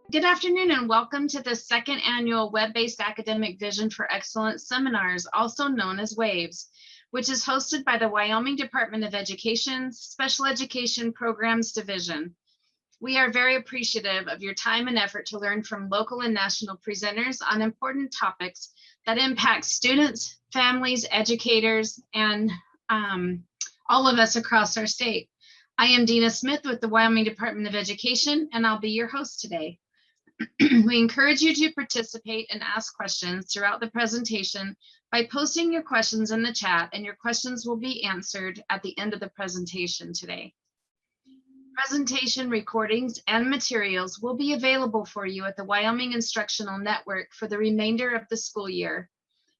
Good afternoon and welcome to the second annual Web-Based Academic Vision for Excellence seminars, also known as WAVES, which is hosted by the Wyoming Department of Education Special Education Programs Division. We are very appreciative of your time and effort to learn from local and national presenters on important topics that impact students, families, educators, and all of us across our state. I am Dina Smith with the Wyoming Department of Education, and I'll be your host today. We encourage you to participate and ask questions throughout the presentation by posting your questions in the chat, and your questions will be answered at the end of the presentation today. Presentation recordings and materials will be available for you at the Wyoming Instructional Network for the remainder of the school year.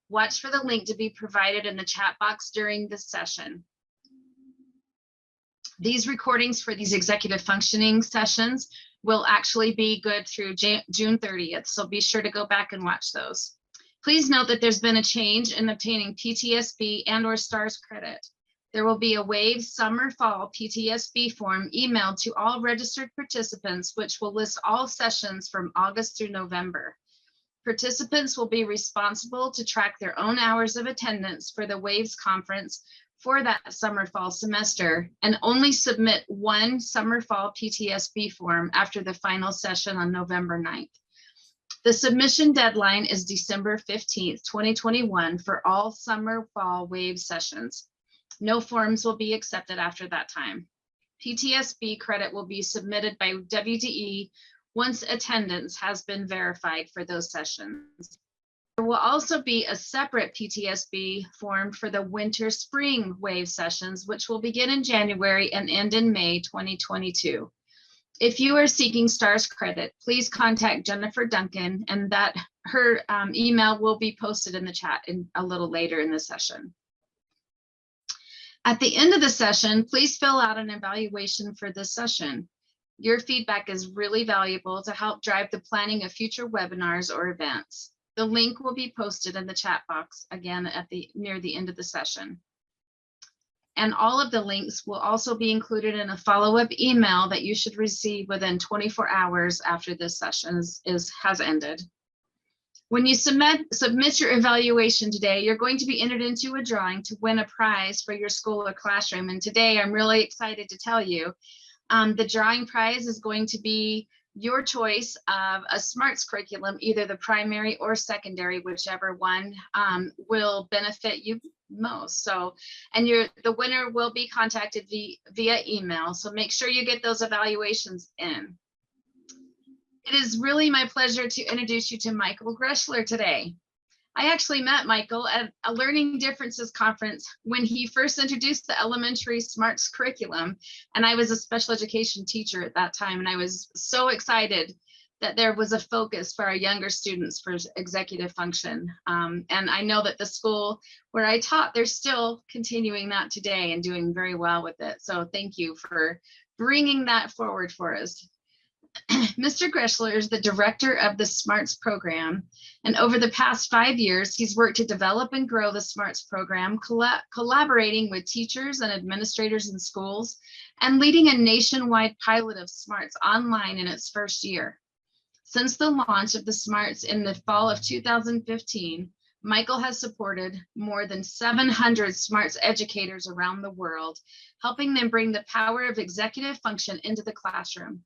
Watch for the link to be provided in the chat box during this session. These recordings for these executive functioning sessions will actually be good through June 30th, so be sure to go back and watch those. Please note that there's been a change in obtaining PTSB and/or STARS credit. There will be a WAVE summer-fall PTSB form emailed to all registered participants, which will list all sessions from August through November. Participants will be responsible to track their own hours of attendance for the WAVES conference for that summer-fall semester, and only submit one summer-fall PTSB form after the final session on November 9th. The submission deadline is December 15th, 2021 for all summer-fall WAVE sessions. No forms will be accepted after that time. PTSB credit will be submitted by WDE once attendance has been verified for those sessions. There will also be a separate PTSB form for the winter-spring WAVE sessions, which will begin in January and end in May 2022. If you are seeking STARS credit, please contact Jennifer Duncan, and her email will be posted in the chat a little later in the session. At the end of the session, please fill out an evaluation for this session. Your feedback is really valuable to help drive the planning of future webinars or events. The link will be posted in the chat box again near the end of the session. And all of the links will also be included in a follow-up email that you should receive within 24 hours after this session has ended. When you submit your evaluation today, you're going to be entered into a drawing to win a prize for your school or classroom. And today I'm really excited to tell you the drawing prize is going to be your choice of a SMARTS curriculum, either the primary or secondary, whichever one will benefit you most. So, and the winner will be contacted via email. So make sure you get those evaluations in. It is really my pleasure to introduce you to Michael Greschler today. I actually met Michael at a Learning Differences conference when he first introduced the elementary SMARTS curriculum, and I was a special education teacher at that time, and I was so excited that there was a focus for our younger students for executive function. And I know that the school where I taught, they're still continuing that today and doing very well with it. So thank you for bringing that forward for us. Mr. Greschler is the director of the SMARTS program, and over the past 5 years, he's worked to develop and grow the SMARTS program, collaborating with teachers and administrators in schools, and leading a nationwide pilot of SMARTS online in its first year. Since the launch of the SMARTS in the fall of 2015, Michael has supported more than 700 SMARTS educators around the world, helping them bring the power of executive function into the classroom.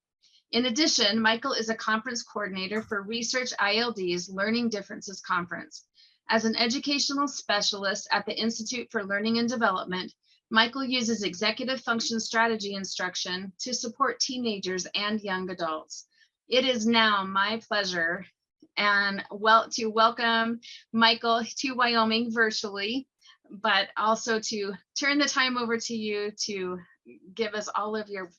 In addition, Michael is a conference coordinator for Research ILD's Learning Differences Conference. As an educational specialist at the Institute for Learning and Development, Michael uses executive function strategy instruction to support teenagers and young adults. It is now my pleasure to welcome Michael to Wyoming virtually, but also to turn the time over to you to give us all of your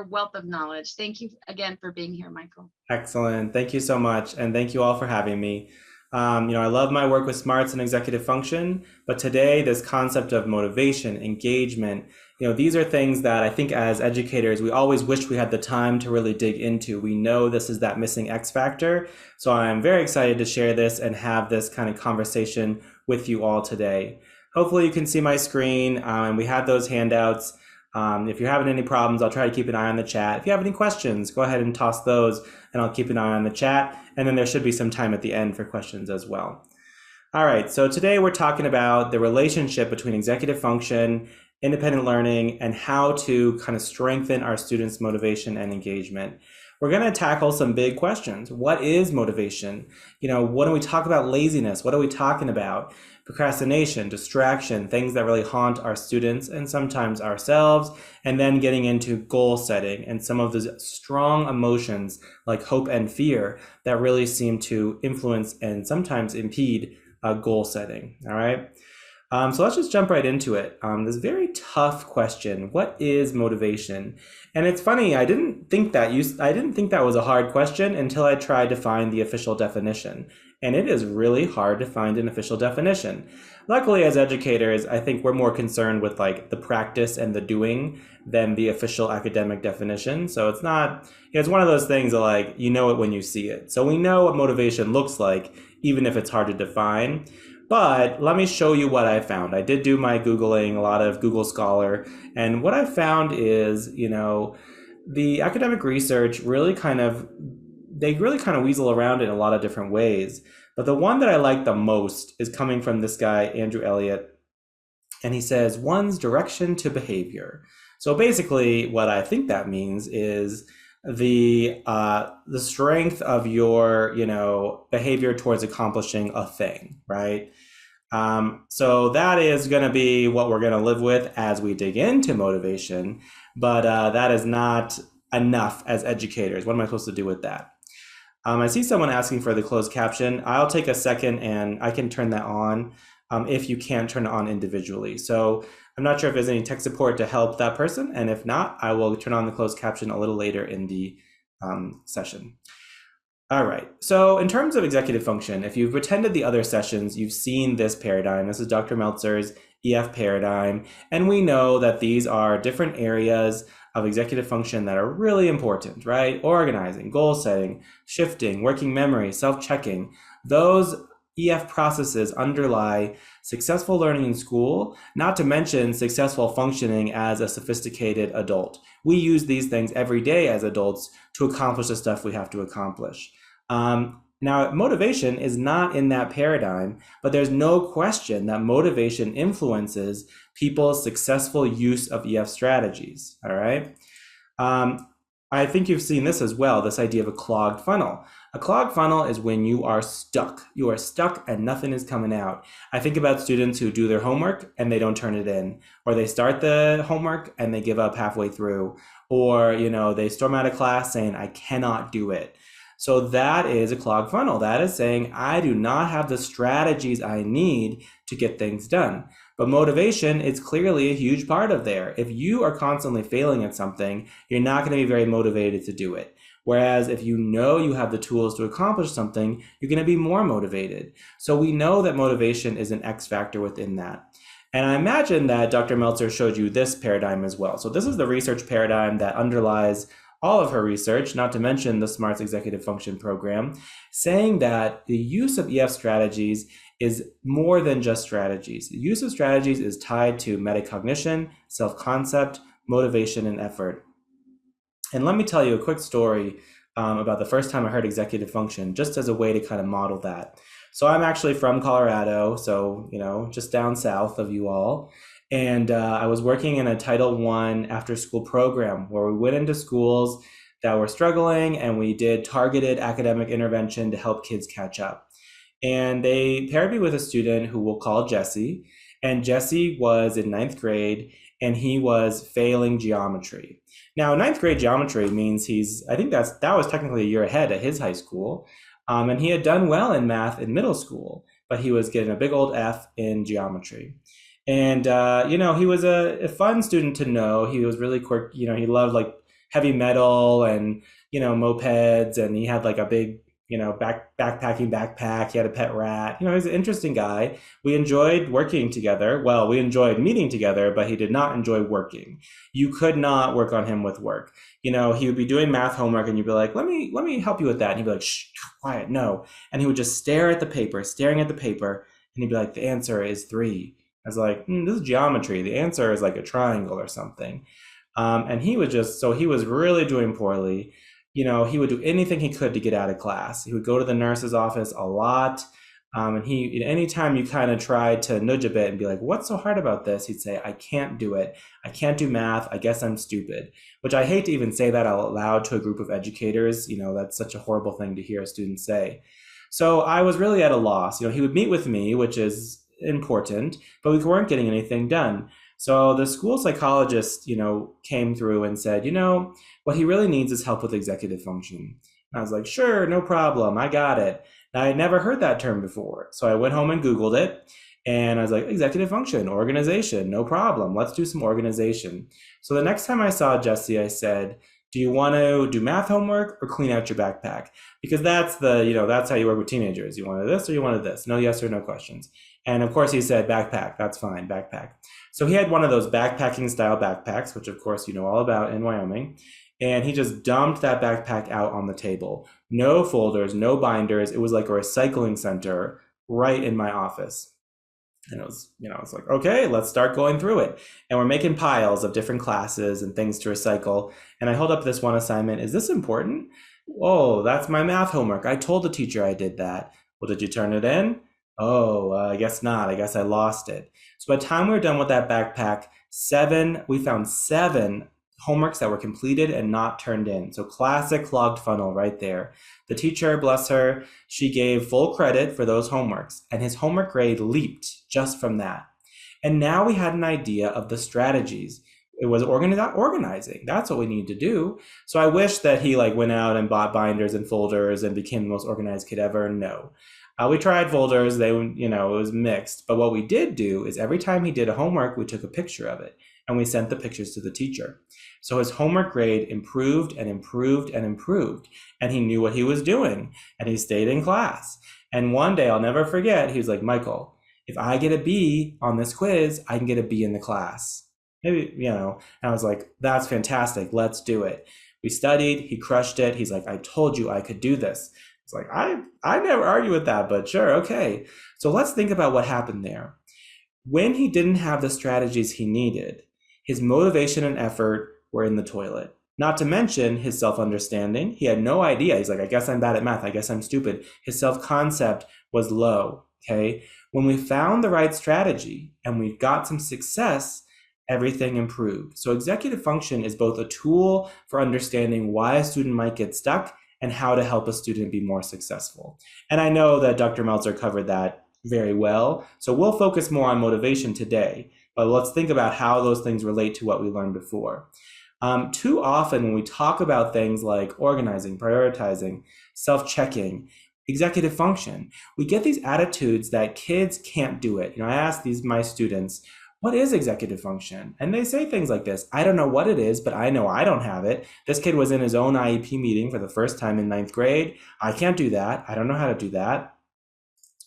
wealth of knowledge. Thank you again for being here, Michael. Excellent. Thank you so much. And thank you all for having me. I love my work with SMARTS and executive function, but today this concept of motivation, engagement these are things that I think as educators, we always wish we had the time to really dig into. We know this is that missing X factor. So I'm very excited to share this and have this kind of conversation with you all today. Hopefully you can see my screen, and we have those handouts. If you're having any problems, I'll try to keep an eye on the chat. If you have any questions, go ahead and toss those, and I'll keep an eye on the chat. And then there should be some time at the end for questions as well. All right, so today we're talking about the relationship between executive function, independent learning, and how to kind of strengthen our students' motivation and engagement. We're going to tackle some big questions. What is motivation? When we talk about laziness, what are we talking about? Procrastination, distraction, things that really haunt our students and sometimes ourselves, and then getting into goal setting and some of those strong emotions like hope and fear that really seem to influence and sometimes impede goal setting. All right. So let's just jump right into it. This very tough question: what is motivation? And it's funny, I didn't think that was a hard question until I tried to find the official definition. And it is really hard to find an official definition. Luckily, as educators, I think we're more concerned with like the practice and the doing than the official academic definition. So it's not, it's one of those things that like, you know it when you see it. So we know what motivation looks like, even if it's hard to define. But let me show you what I found. I did do my Googling, a lot of Google Scholar, and what I found is, the academic research really kind of weasel around in a lot of different ways. But the one that I like the most is coming from this guy, Andrew Elliott, and he says, one's direction to behavior. So basically what I think that means is the strength of your behavior towards accomplishing a thing, right? So that is going to be what we're going to live with as we dig into motivation, but that is not enough as educators. What am I supposed to do with that? I see someone asking for the closed caption. I'll take a second and I can turn that on if you can't turn it on individually. So I'm not sure if there's any tech support to help that person, and if not, I will turn on the closed caption a little later in the session. All right, so in terms of executive function, if you've attended the other sessions, you've seen this paradigm. This is Dr. Meltzer's EF paradigm, and we know that these are different areas of executive function that are really important, right? Organizing, goal setting, shifting, working memory, self-checking. Those EF processes underlie successful learning in school, not to mention successful functioning as a sophisticated adult. We use these things every day as adults to accomplish the stuff we have to accomplish. Now, motivation is not in that paradigm, but there's no question that motivation influences people's successful use of EF strategies, all right? I think you've seen this as well, this idea of a clogged funnel. A clogged funnel is when you are stuck. You are stuck and nothing is coming out. I think about students who do their homework and they don't turn it in, or they start the homework and they give up halfway through, or they storm out of class saying, I cannot do it. So that is a clogged funnel. That is saying, I do not have the strategies I need to get things done. But motivation is clearly a huge part of there. If you are constantly failing at something, you're not going to be very motivated to do it. Whereas if you know you have the tools to accomplish something, you're going to be more motivated. So we know that motivation is an X factor within that. And I imagine that Dr. Meltzer showed you this paradigm as well. So this is the research paradigm that underlies all of her research, not to mention the SMARTS Executive Function Program, saying that the use of EF strategies is more than just strategies. The use of strategies is tied to metacognition, self-concept, motivation, and effort. And let me tell you a quick story about the first time I heard executive function, just as a way to kind of model that. So I'm actually from Colorado, so just down south of you all. And I was working in a Title I after-school program where we went into schools that were struggling and we did targeted academic intervention to help kids catch up. And they paired me with a student who we'll call Jesse. And Jesse was in 9th grade and he was failing geometry. Now, 9th grade geometry means I think that was technically a year ahead at his high school. And he had done well in math in middle school, but he was getting a big old F in geometry. And, he was a fun student to know. He was really quirky. He loved like heavy metal and, mopeds. And he had like a big, backpacking backpack. He had a pet rat. He's an interesting guy. We enjoyed working together. Well, we enjoyed meeting together, but he did not enjoy working. You could not work on him with work. He would be doing math homework and you'd be like, let me help you with that. And he'd be like, shh, quiet, no. And he would just staring at the paper. And he'd be like, the answer is 3. I was like, this is geometry. The answer is like a triangle or something. And he was really doing poorly. He would do anything he could to get out of class. He would go to the nurse's office a lot. And anytime you kind of tried to nudge a bit and be like, what's so hard about this? He'd say, I can't do it. I can't do math. I guess I'm stupid, which I hate to even say that out loud to a group of educators. That's such a horrible thing to hear a student say. So I was really at a loss. He would meet with me, which is important, but we weren't getting anything done. So the school psychologist, came through and said, what he really needs is help with executive function. And I was like, sure, no problem. I got it. Now, I had never heard that term before. So I went home and Googled it. And I was like, executive function, organization, no problem. Let's do some organization. So the next time I saw Jesse, I said, do you want to do math homework or clean out your backpack? Because that's that's how you work with teenagers. You wanted this or you wanted this? No yes or no questions. And of course he said backpack. That's fine, backpack. So he had one of those backpacking style backpacks, which of course you know all about in Wyoming. And he just dumped that backpack out on the table. No folders, no binders. It was like a recycling center right in my office. And it was, it's like, okay, let's start going through it. And we're making piles of different classes and things to recycle. And I hold up this one assignment. Is this important? Whoa, that's my math homework. I told the teacher I did that. Well, did you turn it in? Oh, I guess not. I guess I lost it. So by the time we were done with that backpack, we found 7 homeworks that were completed and not turned in. So classic clogged funnel right there. The teacher, bless her, she gave full credit for those homeworks, and his homework grade leaped just from that. And now we had an idea of the strategies. It was organizing. That's what we need to do. So I wish that he went out and bought binders and folders and became the most organized kid ever. No. We tried folders. It was mixed. But what we did do is every time he did a homework, we took a picture of it and we sent the pictures to the teacher. So his homework grade improved and improved and improved, and he knew what he was doing, and he stayed in class. And one day, I'll never forget, he was like, Michael, if I get a B on this quiz, I can get a B in the class. Maybe, and I was like, that's fantastic. Let's do it. We studied. He crushed it. He's like, I told you I could do this. It's like, I never argue with that, but sure, okay. So let's think about what happened there. When he didn't have the strategies he needed, his motivation and effort were in the toilet. Not to mention his self-understanding. He had no idea. He's like, I guess I'm bad at math. I guess I'm stupid. His self-concept was low, okay? When we found the right strategy and we got some success, everything improved. So executive function is both a tool for understanding why a student might get stuck and how to help a student be more successful. And I know that Dr. Meltzer covered that very well. So we'll focus more on motivation today, but let's think about how those things relate to what we learned before. Too often when we talk about things like organizing, prioritizing, self-checking, executive function, we get these attitudes that kids can't do it. I ask my students, what is executive function? And they say things like this. I don't know what it is, but I know I don't have it. This kid was in his own IEP meeting for the first time in 9th grade. I can't do that. I don't know how to do that.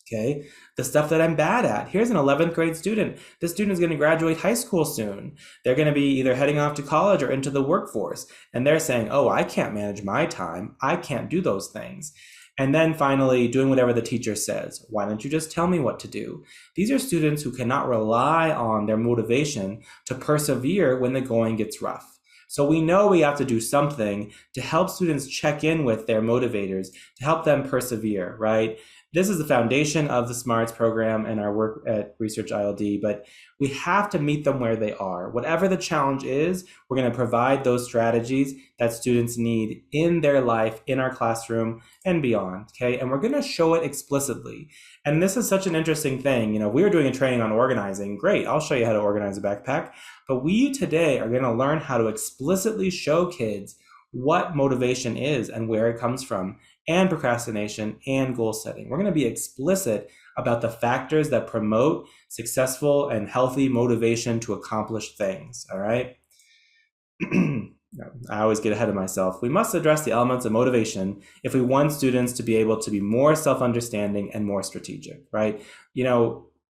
Okay, the stuff that I'm bad at. Here's an 11th grade student. This student is going to graduate high school soon. They're going to be either heading off to college or into the workforce. And they're saying, oh, I can't manage my time. I can't do those things. And then finally, doing whatever the teacher says. Why don't you just tell me what to do? These are students who cannot rely on their motivation to persevere when the going gets rough. So we know we have to do something to help students check in with their motivators, to help them persevere, right? This is the foundation of the SMARTS program and our work at Research ILD, but we have to meet them where they are. Whatever the challenge is, we're going to provide those strategies that students need in their life, in our classroom, and beyond, okay? And we're going to show it explicitly. And this is such an interesting thing. We were doing a training on organizing. Great, I'll show you how to organize a backpack. But we today are going to learn how to explicitly show kids what motivation is and where it comes from, and procrastination and goal setting. We're going to be explicit about the factors that promote successful and healthy motivation to accomplish things, all right? I always get ahead of myself. We must address the elements of motivation if we want students to be able to be more self-understanding and more strategic, right?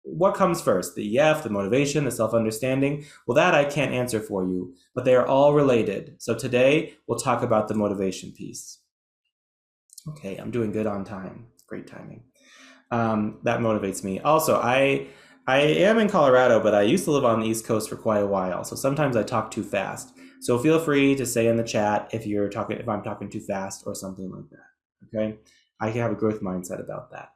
What comes first? The EF, the motivation, the self-understanding? Well, that I can't answer for you, but they are all related. So today we'll talk about the motivation piece. Okay, I'm doing good on time. Great timing. That motivates me. Also, I am in Colorado, but I used to live on the East Coast for quite a while. So sometimes I talk too fast. So feel free to say in the chat if I'm talking too fast or something like that. Okay, I have a growth mindset about that.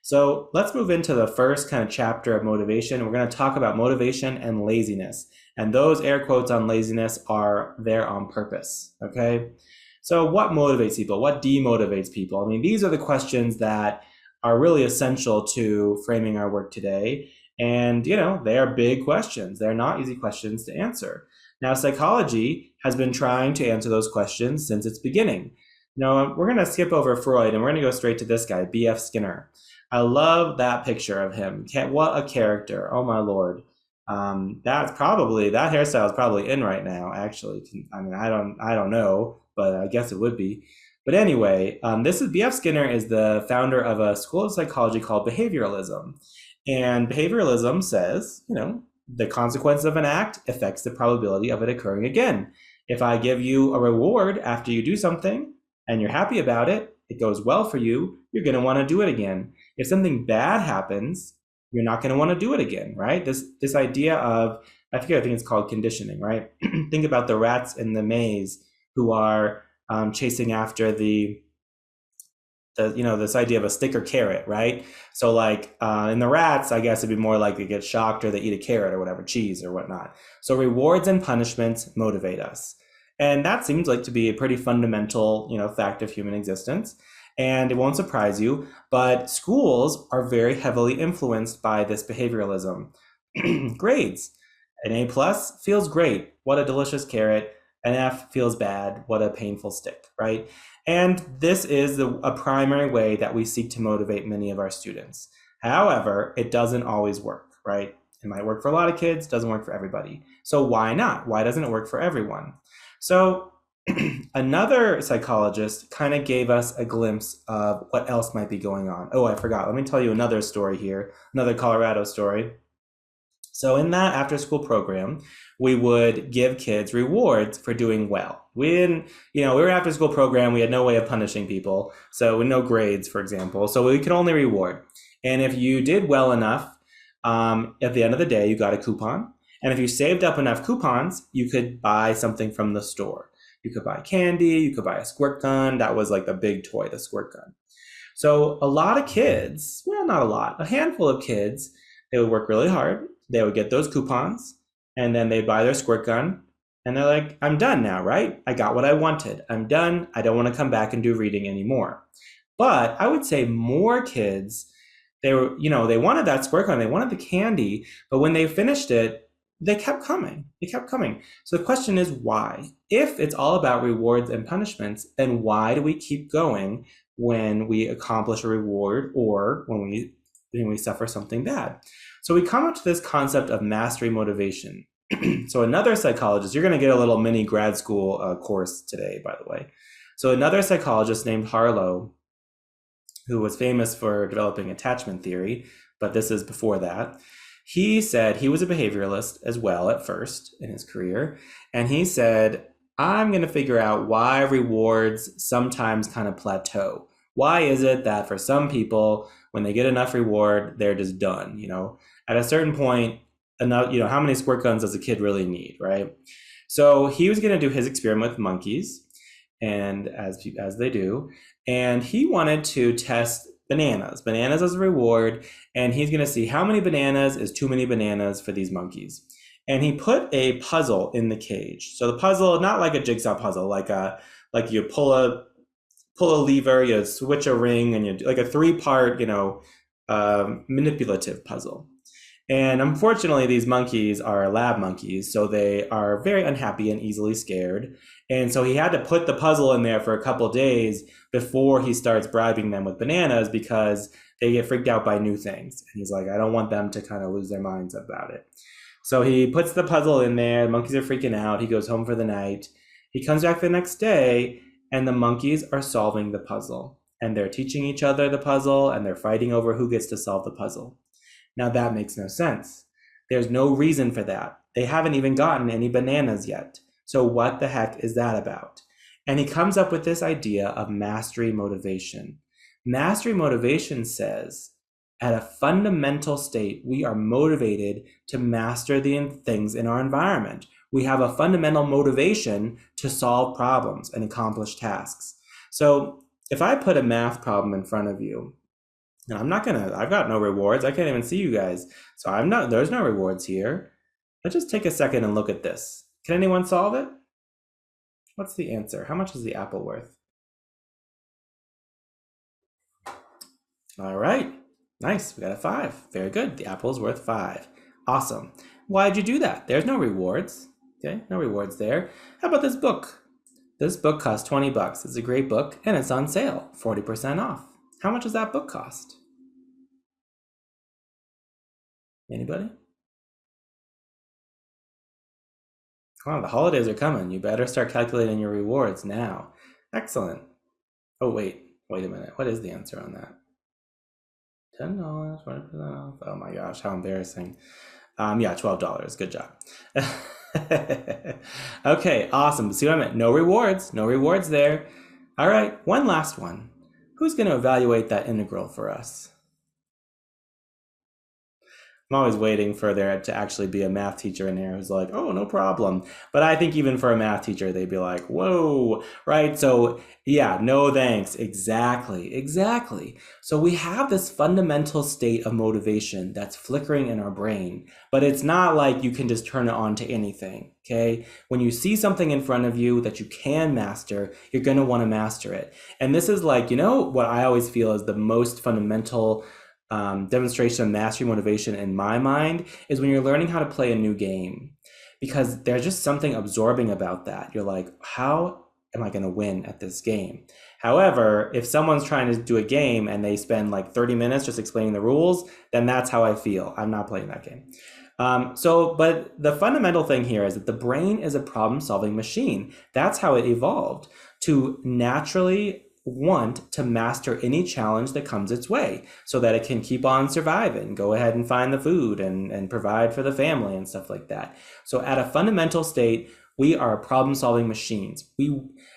So let's move into the first kind of chapter of motivation. We're going to talk about motivation and laziness. And those air quotes on laziness are there on purpose. Okay. So what motivates people? What demotivates people? I mean, these are the questions that are really essential to framing our work today. And, they are big questions. They're not easy questions to answer. Now, psychology has been trying to answer those questions since its beginning. We're going to skip over Freud and we're going to go straight to this guy, B.F. Skinner. I love that picture of him. What a character. Oh, my Lord. That hairstyle is probably in right now, actually. I mean, I don't know, but I guess it would be. But anyway, B.F. Skinner is the founder of a school of psychology called behavioralism. And behavioralism says, the consequence of an act affects the probability of it occurring again. If I give you a reward after you do something and you're happy about it, it goes well for you, you're going to want to do it again. If something bad happens, you're not going to want to do it again, right? This idea of, I think it's called conditioning, right? Think about the rats in the maze who are chasing after this idea of a stick or carrot, right? So in the rats, I guess it'd be more like they get shocked or they eat a carrot or whatever, cheese or whatnot. So rewards and punishments motivate us. And that seems like to be a pretty fundamental, fact of human existence. And it won't surprise you, but schools are very heavily influenced by this behavioralism. Grades. An A plus feels great. What a delicious carrot. An F feels bad. What a painful stick, right? And this is a primary way that we seek to motivate many of our students. However, it doesn't always work, right? It might work for a lot of kids, doesn't work for everybody. So why not? Why doesn't it work for everyone? So another psychologist kind of gave us a glimpse of what else might be going on. Oh, I forgot. Let me tell you another story here, another Colorado story. So in that after-school program, we would give kids rewards for doing well. We were an after-school program. We had no way of punishing people. So with no grades, for example. So we could only reward. And if you did well enough, at the end of the day, you got a coupon. And if you saved up enough coupons, you could buy something from the store. You could buy candy, you could buy a squirt gun. That was like the big toy, the squirt gun. So a lot of kids, well, not a lot, a handful of kids, they would work really hard. They would get those coupons and then they'd buy their squirt gun and they're like, I'm done now, right? I got what I wanted. I'm done. I don't want to come back and do reading anymore. But I would say more kids, they wanted that squirt gun, they wanted the candy, but when they finished it, they kept coming. So the question is why? If it's all about rewards and punishments, then why do we keep going when we accomplish a reward or when we suffer something bad? So we come up to this concept of mastery motivation. So another psychologist, you're going to get a little mini grad school course today, by the way. So another psychologist named Harlow, who was famous for developing attachment theory, but this is before that. He said he was a behavioralist as well at first in his career. And he said, I'm going to figure out why rewards sometimes kind of plateau. Why is it that for some people, when they get enough reward, they're just done? At a certain point, enough, how many squirt guns does a kid really need, right? So he was going to do his experiment with monkeys, and as they do, and he wanted to test bananas as a reward, and he's going to see how many bananas is too many bananas for these monkeys. And he put a puzzle in the cage. So the puzzle, not like a jigsaw puzzle, like you pull a lever, you switch a ring, and you like a 3-part, manipulative puzzle. And unfortunately, these monkeys are lab monkeys, so they are very unhappy and easily scared. And so he had to put the puzzle in there for a couple days before he starts bribing them with bananas because they get freaked out by new things. And he's like, I don't want them to kind of lose their minds about it. So he puts the puzzle in there. The monkeys are freaking out. He goes home for the night. He comes back the next day, and the monkeys are solving the puzzle. And they're teaching each other the puzzle, and they're fighting over who gets to solve the puzzle. Now that makes no sense. There's no reason for that. They haven't even gotten any bananas yet. So what the heck is that about? And he comes up with this idea of mastery motivation. Mastery motivation says, at a fundamental state, we are motivated to master the things in our environment. We have a fundamental motivation to solve problems and accomplish tasks. So if I put a math problem in front of you, and I've got no rewards. I can't even see you guys. So there's no rewards here. Let's just take a second and look at this. Can anyone solve it? What's the answer? How much is the apple worth? All right, nice, we got a 5. Very good, the apple is worth 5. Awesome. Why'd you do that? There's no rewards. Okay, no rewards there. How about this book? This book costs 20 bucks. It's a great book and it's on sale, 40% off. How much does that book cost? Anybody? Come on, the holidays are coming. You better start calculating your rewards now. Excellent. Oh, wait a minute. What is the answer on that? $10, 20% off. Oh my gosh, how embarrassing. Yeah, $12. Good job. Okay, awesome. See what I meant? No rewards. No rewards there. All right, one last one. Who's going to evaluate that integral for us? I'm always waiting for there to actually be a math teacher in here who's like, oh, no problem. But I think even for a math teacher, they'd be like, whoa, right? So yeah, no thanks. Exactly. So we have this fundamental state of motivation that's flickering in our brain, but it's not like you can just turn it on to anything, okay? When you see something in front of you that you can master, you're gonna wanna master it. And this is like, what I always feel is the most fundamental demonstration of mastery motivation in my mind is when you're learning how to play a new game, because there's just something absorbing about that. You're like, how am I going to win at this game? However, if someone's trying to do a game and they spend like 30 minutes just explaining the rules, then that's how I feel. I'm not playing that game. But the fundamental thing here is that the brain is a problem-solving machine. That's how it evolved, to naturally want to master any challenge that comes its way so that it can keep on surviving, go ahead and find the food and provide for the family and stuff like that. So at a fundamental state, we are problem-solving machines.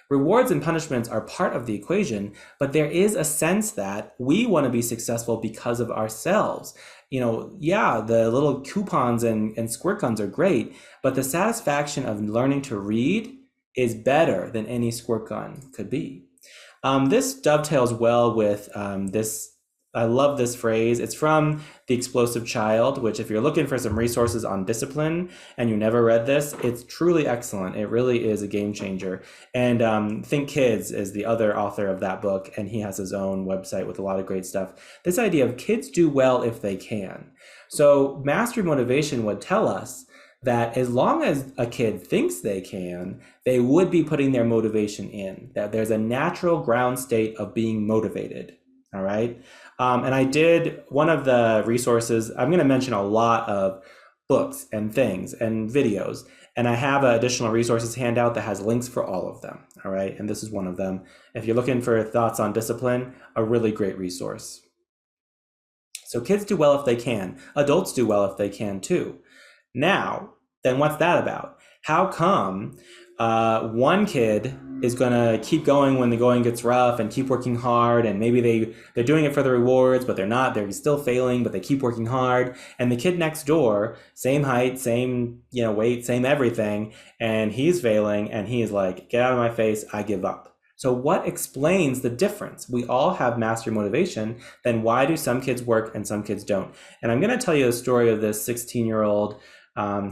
Rewards and punishments are part of the equation, but there is a sense that we want to be successful because of ourselves. Yeah, the little coupons and squirt guns are great, but the satisfaction of learning to read is better than any squirt gun could be. This dovetails well with this. I love this phrase. It's from The Explosive Child, which if you're looking for some resources on discipline and you never read this, it's truly excellent. It really is a game changer. And Think Kids is the other author of that book, and he has his own website with a lot of great stuff. This idea of kids do well if they can. So mastery motivation would tell us that as long as a kid thinks they can, they would be putting their motivation in, that there's a natural ground state of being motivated, all right? And I did one of the resources, I'm gonna mention a lot of books and things and videos, and I have an additional resources handout that has links for all of them, all right? And this is one of them. If you're looking for thoughts on discipline, a really great resource. So kids do well if they can. Adults do well if they can too. Now, then what's that about? How come one kid is gonna keep going when the going gets rough and keep working hard, and maybe they're doing it for the rewards, but they're still failing, but they keep working hard, and the kid next door, same height, same weight, same everything, and he's failing, and he is like, get out of my face, I give up. So what explains the difference? We all have mastery motivation, then why do some kids work and some kids don't? And I'm gonna tell you the story of this 16-year-old,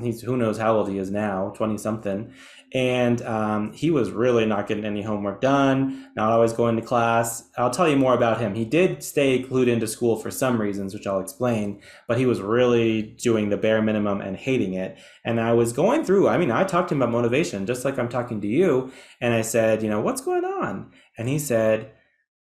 he's who knows how old he is now, 20 something. And he was really not getting any homework done, not always going to class. I'll tell you more about him. He did stay glued into school for some reasons, which I'll explain, but he was really doing the bare minimum and hating it. And I was going through, I talked to him about motivation, just like I'm talking to you. And I said, what's going on? And he said,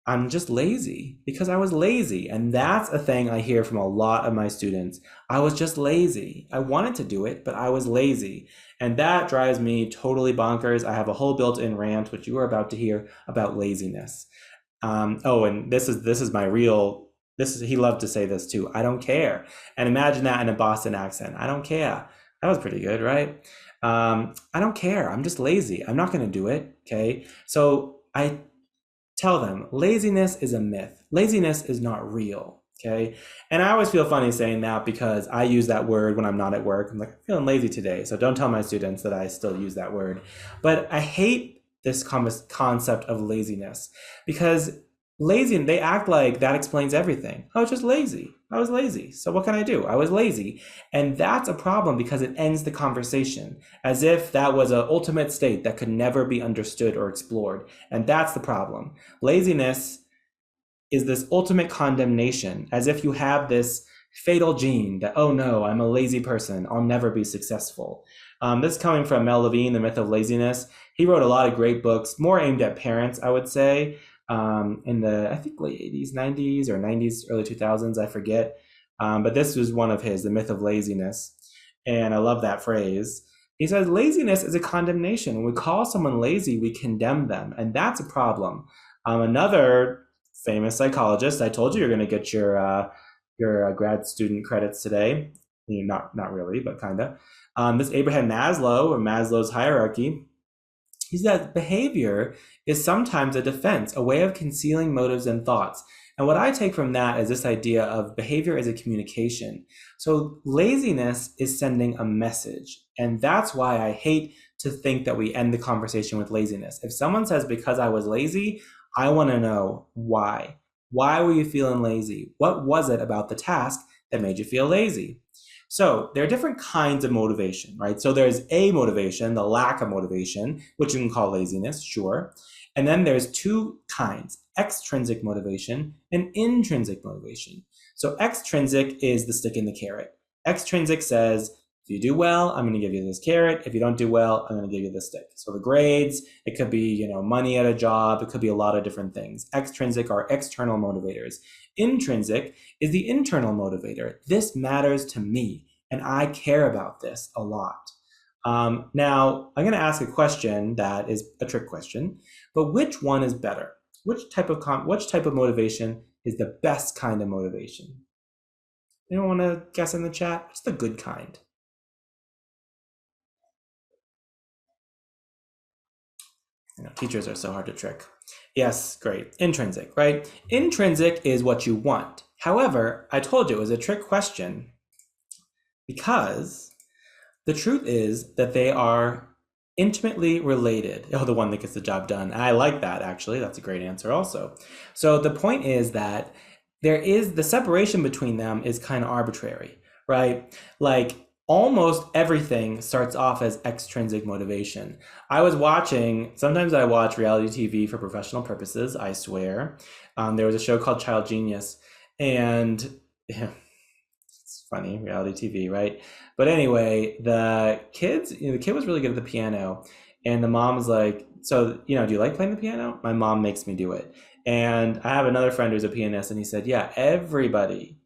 I'm just lazy because I was lazy. And that's a thing I hear from a lot of my students. I was just lazy. I wanted to do it, but I was lazy. And that drives me totally bonkers. I have a whole built-in rant, which you are about to hear, about laziness. Oh, and this is my real, he loved to say this too. I don't care. And imagine that in a Boston accent. I don't care. That was pretty good, right? I don't care. I'm just lazy. I'm not going to do it. Okay. So I tell them laziness is a myth. Laziness is not real. Okay. And I always feel funny saying that because I use that word when I'm not at work. I'm like, I'm feeling lazy today. So don't tell my students that I still use that word. But I hate this concept of laziness because they act like that explains everything. I was just lazy. I was lazy. So what can I do? I was lazy. And that's a problem because it ends the conversation as if that was an ultimate state that could never be understood or explored. And that's the problem. Laziness is this ultimate condemnation, as if you have this fatal gene that, oh no, I'm a lazy person, I'll never be successful. This is coming from Mel Levine, The Myth of Laziness. He wrote a lot of great books, more aimed at parents, I would say, in the, I think, late 80s, 90s, or 90s, early 2000s, I forget. But this was one of his, The Myth of Laziness. And I love that phrase. He says, laziness is a condemnation. When we call someone lazy, we condemn them. And that's a problem. Another famous psychologist, I told you you're going to get your grad student credits today. Not really, but kind of. This Abraham Maslow, or Maslow's hierarchy, he said behavior is sometimes a defense, a way of concealing motives and thoughts. And what I take from that is this idea of behavior as a communication. So laziness is sending a message. And that's why I hate to think that we end the conversation with laziness. If someone says, because I was lazy, I want to know why. Why were you feeling lazy? What was it about the task that made you feel lazy? So there are different kinds of motivation, right? So there's a motivation, the lack of motivation, which you can call laziness, sure. And then there's two kinds, extrinsic motivation and intrinsic motivation. So extrinsic is the stick in the carrot. Extrinsic says, if you do well, I'm going to give you this carrot. If you don't do well, I'm going to give you the stick. So the grades, it could be, money at a job. It could be a lot of different things. Extrinsic are external motivators. Intrinsic is the internal motivator. This matters to me, and I care about this a lot. Now, I'm going to ask a question that is a trick question, but which one is better? Which type of motivation is the best kind of motivation? Anyone want to guess in the chat? What's the good kind? Teachers are so hard to trick. Yes, great. Intrinsic, right? Intrinsic is what you want. However, I told you it was a trick question because the truth is that they are intimately related. Oh, the one that gets the job done. I like that, actually. That's a great answer also. So the point is that the separation between them is kind of arbitrary, right? Like almost everything starts off as extrinsic motivation. Sometimes I watch reality TV for professional purposes, I swear. There was a show called Child Genius, and it's funny, reality TV, right? But anyway, the kid was really good at the piano, and the mom was like, so, do you like playing the piano? My mom makes me do it. And I have another friend who's a pianist, and he said, yeah, the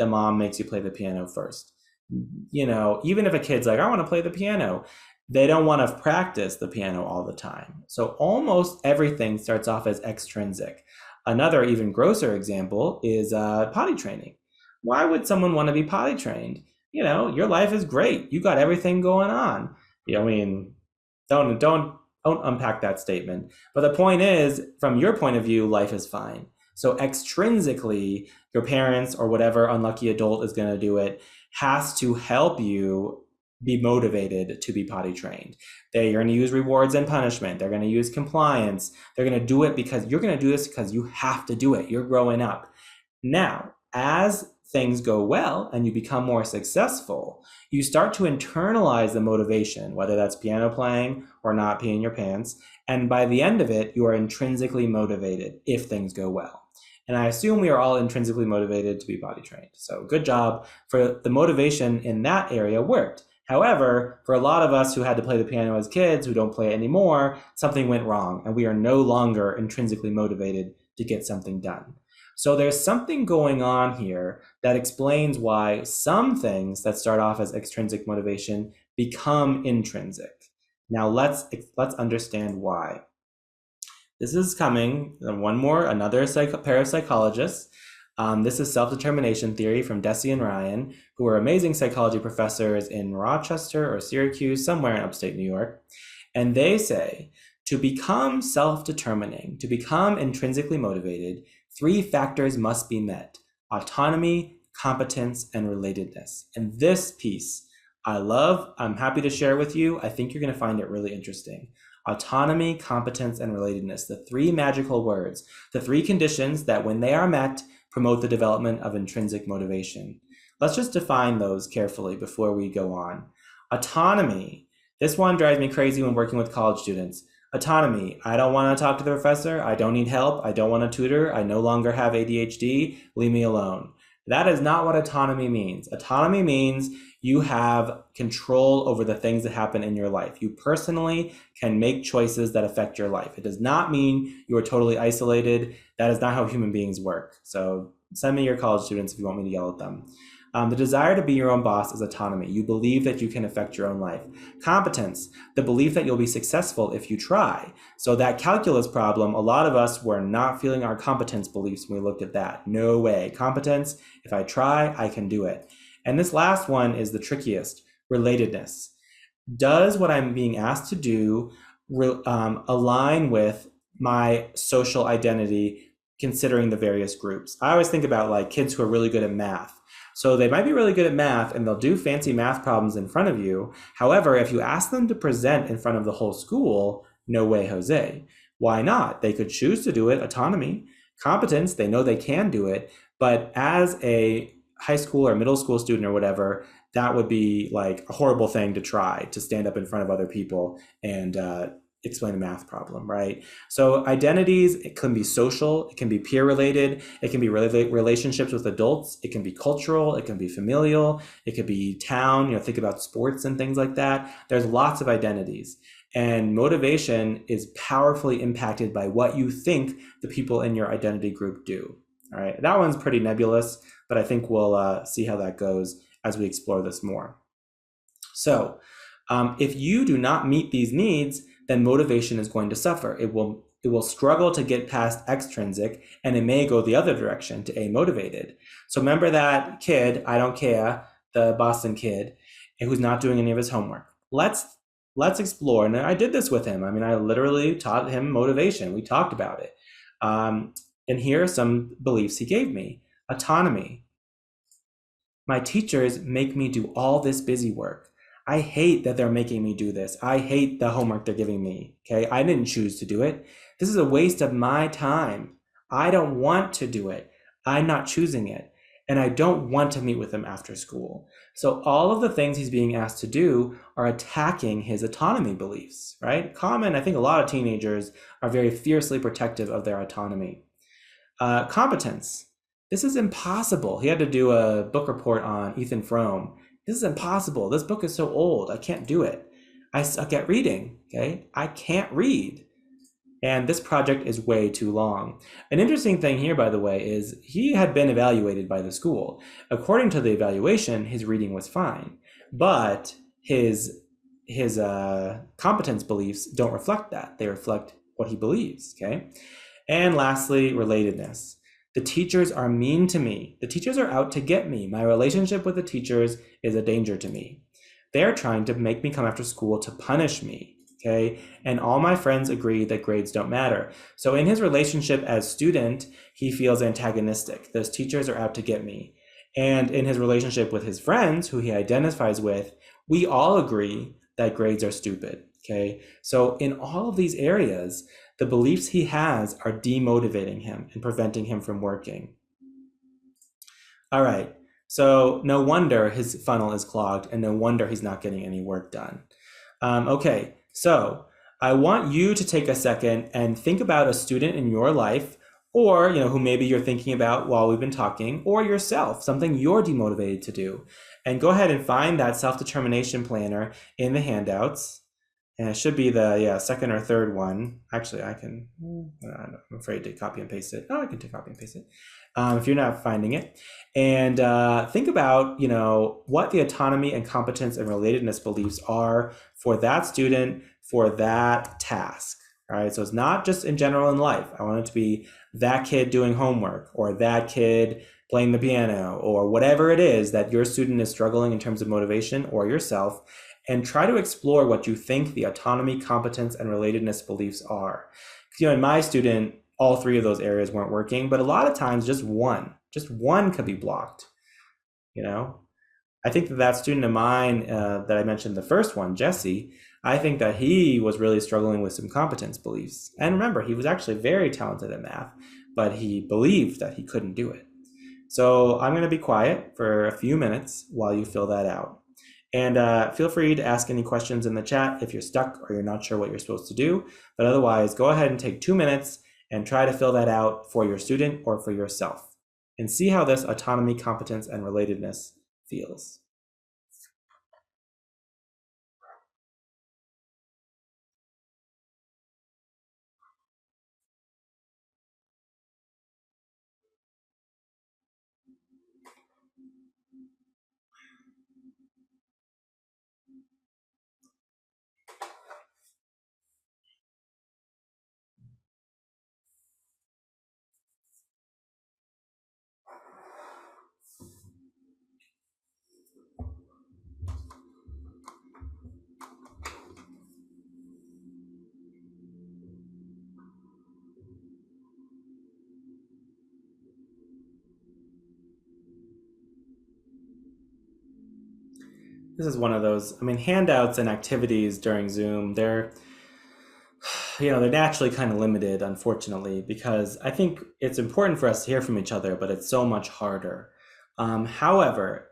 mom makes you play the piano first. Even if a kid's like, I want to play the piano, they don't want to practice the piano all the time. So almost everything starts off as extrinsic. Another even grosser example is potty training. Why would someone want to be potty trained? Your life is great. You got everything going on. Don't unpack that statement. But the point is, from your point of view, life is fine. So extrinsically, your parents or whatever unlucky adult is going to do it has to help you be motivated to be potty trained. They're going to use rewards and punishment. They're going to use compliance. They're going to do it because you're going to do this because you have to do it. You're growing up. Now, as things go well and you become more successful, you start to internalize the motivation, whether that's piano playing or not peeing your pants. And by the end of it, you are intrinsically motivated if things go well. And I assume we are all intrinsically motivated to be potty trained. So good job. For the motivation in that area worked. However, for a lot of us who had to play the piano as kids, who don't play it anymore, something went wrong, and we are no longer intrinsically motivated to get something done. So there's something going on here that explains why some things that start off as extrinsic motivation become intrinsic. Now let's understand why. This is coming, another pair of psychologists. This is self-determination theory from Deci and Ryan, who are amazing psychology professors in Rochester or Syracuse, somewhere in upstate New York. And they say, to become self-determining, to become intrinsically motivated, 3 factors must be met: autonomy, competence, and relatedness. And this piece I love, I'm happy to share with you. I think you're going to find it really interesting. Autonomy, competence, and relatedness, the 3 magical words, the 3 conditions that when they are met, promote the development of intrinsic motivation. Let's just define those carefully before we go on. Autonomy. This one drives me crazy when working with college students. Autonomy. I don't want to talk to the professor. I don't need help. I don't want a tutor. I no longer have ADHD. Leave me alone. That is not what autonomy means. Autonomy means you have control over the things that happen in your life. You personally can make choices that affect your life. It does not mean you are totally isolated. That is not how human beings work. So send me your college students if you want me to yell at them. The desire to be your own boss is autonomy. You believe that you can affect your own life. Competence, the belief that you'll be successful if you try. So that calculus problem, a lot of us were not feeling our competence beliefs when we looked at that. No way. Competence, if I try, I can do it. And this last one is the trickiest, relatedness. Does what I'm being asked to do align with my social identity, considering the various groups? I always think about like kids who are really good at math. So they might be really good at math and they'll do fancy math problems in front of you. However, if you ask them to present in front of the whole school, no way, Jose. Why not? They could choose to do it. Autonomy. Competence, they know they can do it. But as a high school or middle school student or whatever, that would be like a horrible thing to try, to stand up in front of other people and explain a math problem, right? So identities, it can be social, it can be peer related, it can be relationships with adults, it can be cultural, it can be familial, it could be town, think about sports and things like that. There's lots of identities. And motivation is powerfully impacted by what you think the people in your identity group do. All right, that one's pretty nebulous, but I think we'll see how that goes as we explore this more. So if you do not meet these needs, then motivation is going to suffer. It will struggle to get past extrinsic, and it may go the other direction to amotivated. So remember that kid, I don't care, the Boston kid, who's not doing any of his homework. Let's explore, and I did this with him. I mean, I literally taught him motivation. We talked about it. And here are some beliefs he gave me. Autonomy. My teachers make me do all this busy work. I hate that they're making me do this. I hate the homework they're giving me. Okay, I didn't choose to do it. This is a waste of my time. I don't want to do it. I'm not choosing it. And I don't want to meet with them after school. So all of the things he's being asked to do are attacking his autonomy beliefs, right? Common, I think a lot of teenagers are very fiercely protective of their autonomy. Competence. This is impossible. He had to do a book report on Ethan Frome. This is impossible. This book is so old. I can't do it. I suck at reading. Okay, I can't read. And this project is way too long. An interesting thing here, by the way, is he had been evaluated by the school. According to the evaluation, his reading was fine, but his competence beliefs don't reflect that. They reflect what he believes. Okay, and lastly, relatedness. The teachers are mean to me. The teachers are out to get me. My relationship with the teachers is a danger to me. They're trying to make me come after school to punish me, okay? And all my friends agree that grades don't matter. So in his relationship as student, he feels antagonistic. Those teachers are out to get me. And in his relationship with his friends, who he identifies with, we all agree that grades are stupid, okay? So in all of these areas, the beliefs he has are demotivating him and preventing him from working. All right, so no wonder his funnel is clogged and no wonder he's not getting any work done. Okay, so I want you to take a second and think about a student in your life, or who maybe you're thinking about while we've been talking, or yourself, something you're demotivated to do. And go ahead and find that self-determination planner in the handouts. And it should be the second or third one. Actually, I'm afraid to copy and paste it. Oh, I can copy and paste it if you're not finding it. And think about, what the autonomy and competence and relatedness beliefs are for that student, for that task. All right, so it's not just in general in life. I want it to be that kid doing homework, or that kid playing the piano, or whatever it is that your student is struggling in terms of motivation, or yourself, and try to explore what you think the autonomy, competence, and relatedness beliefs are. In my student, all three of those areas weren't working, but a lot of times just one could be blocked. I think that student of mine that I mentioned, the first one, Jesse, I think that he was really struggling with some competence beliefs. And remember, he was actually very talented at math, but he believed that he couldn't do it. So I'm going to be quiet for a few minutes while you fill that out. And feel free to ask any questions in the chat if you're stuck or you're not sure what you're supposed to do. But otherwise, go ahead and take 2 minutes and try to fill that out for your student or for yourself, and see how this autonomy, competence, and relatedness feels. This is one of those, handouts and activities during Zoom, they're naturally kind of limited, unfortunately, because I think it's important for us to hear from each other, but it's so much harder. However,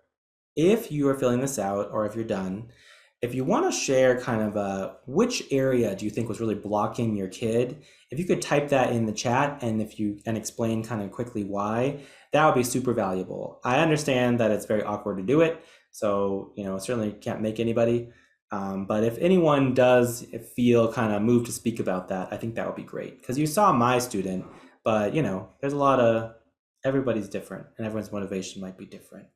if you are filling this out, or if you're done, if you want to share kind of which area do you think was really blocking your kid, if you could type that in the chat, and explain kind of quickly why, that would be super valuable. I understand that it's very awkward to do it, so certainly can't make anybody. But if anyone does feel kind of moved to speak about that, I think that would be great, because you saw my student, but there's a lot of, everybody's different and everyone's motivation might be different.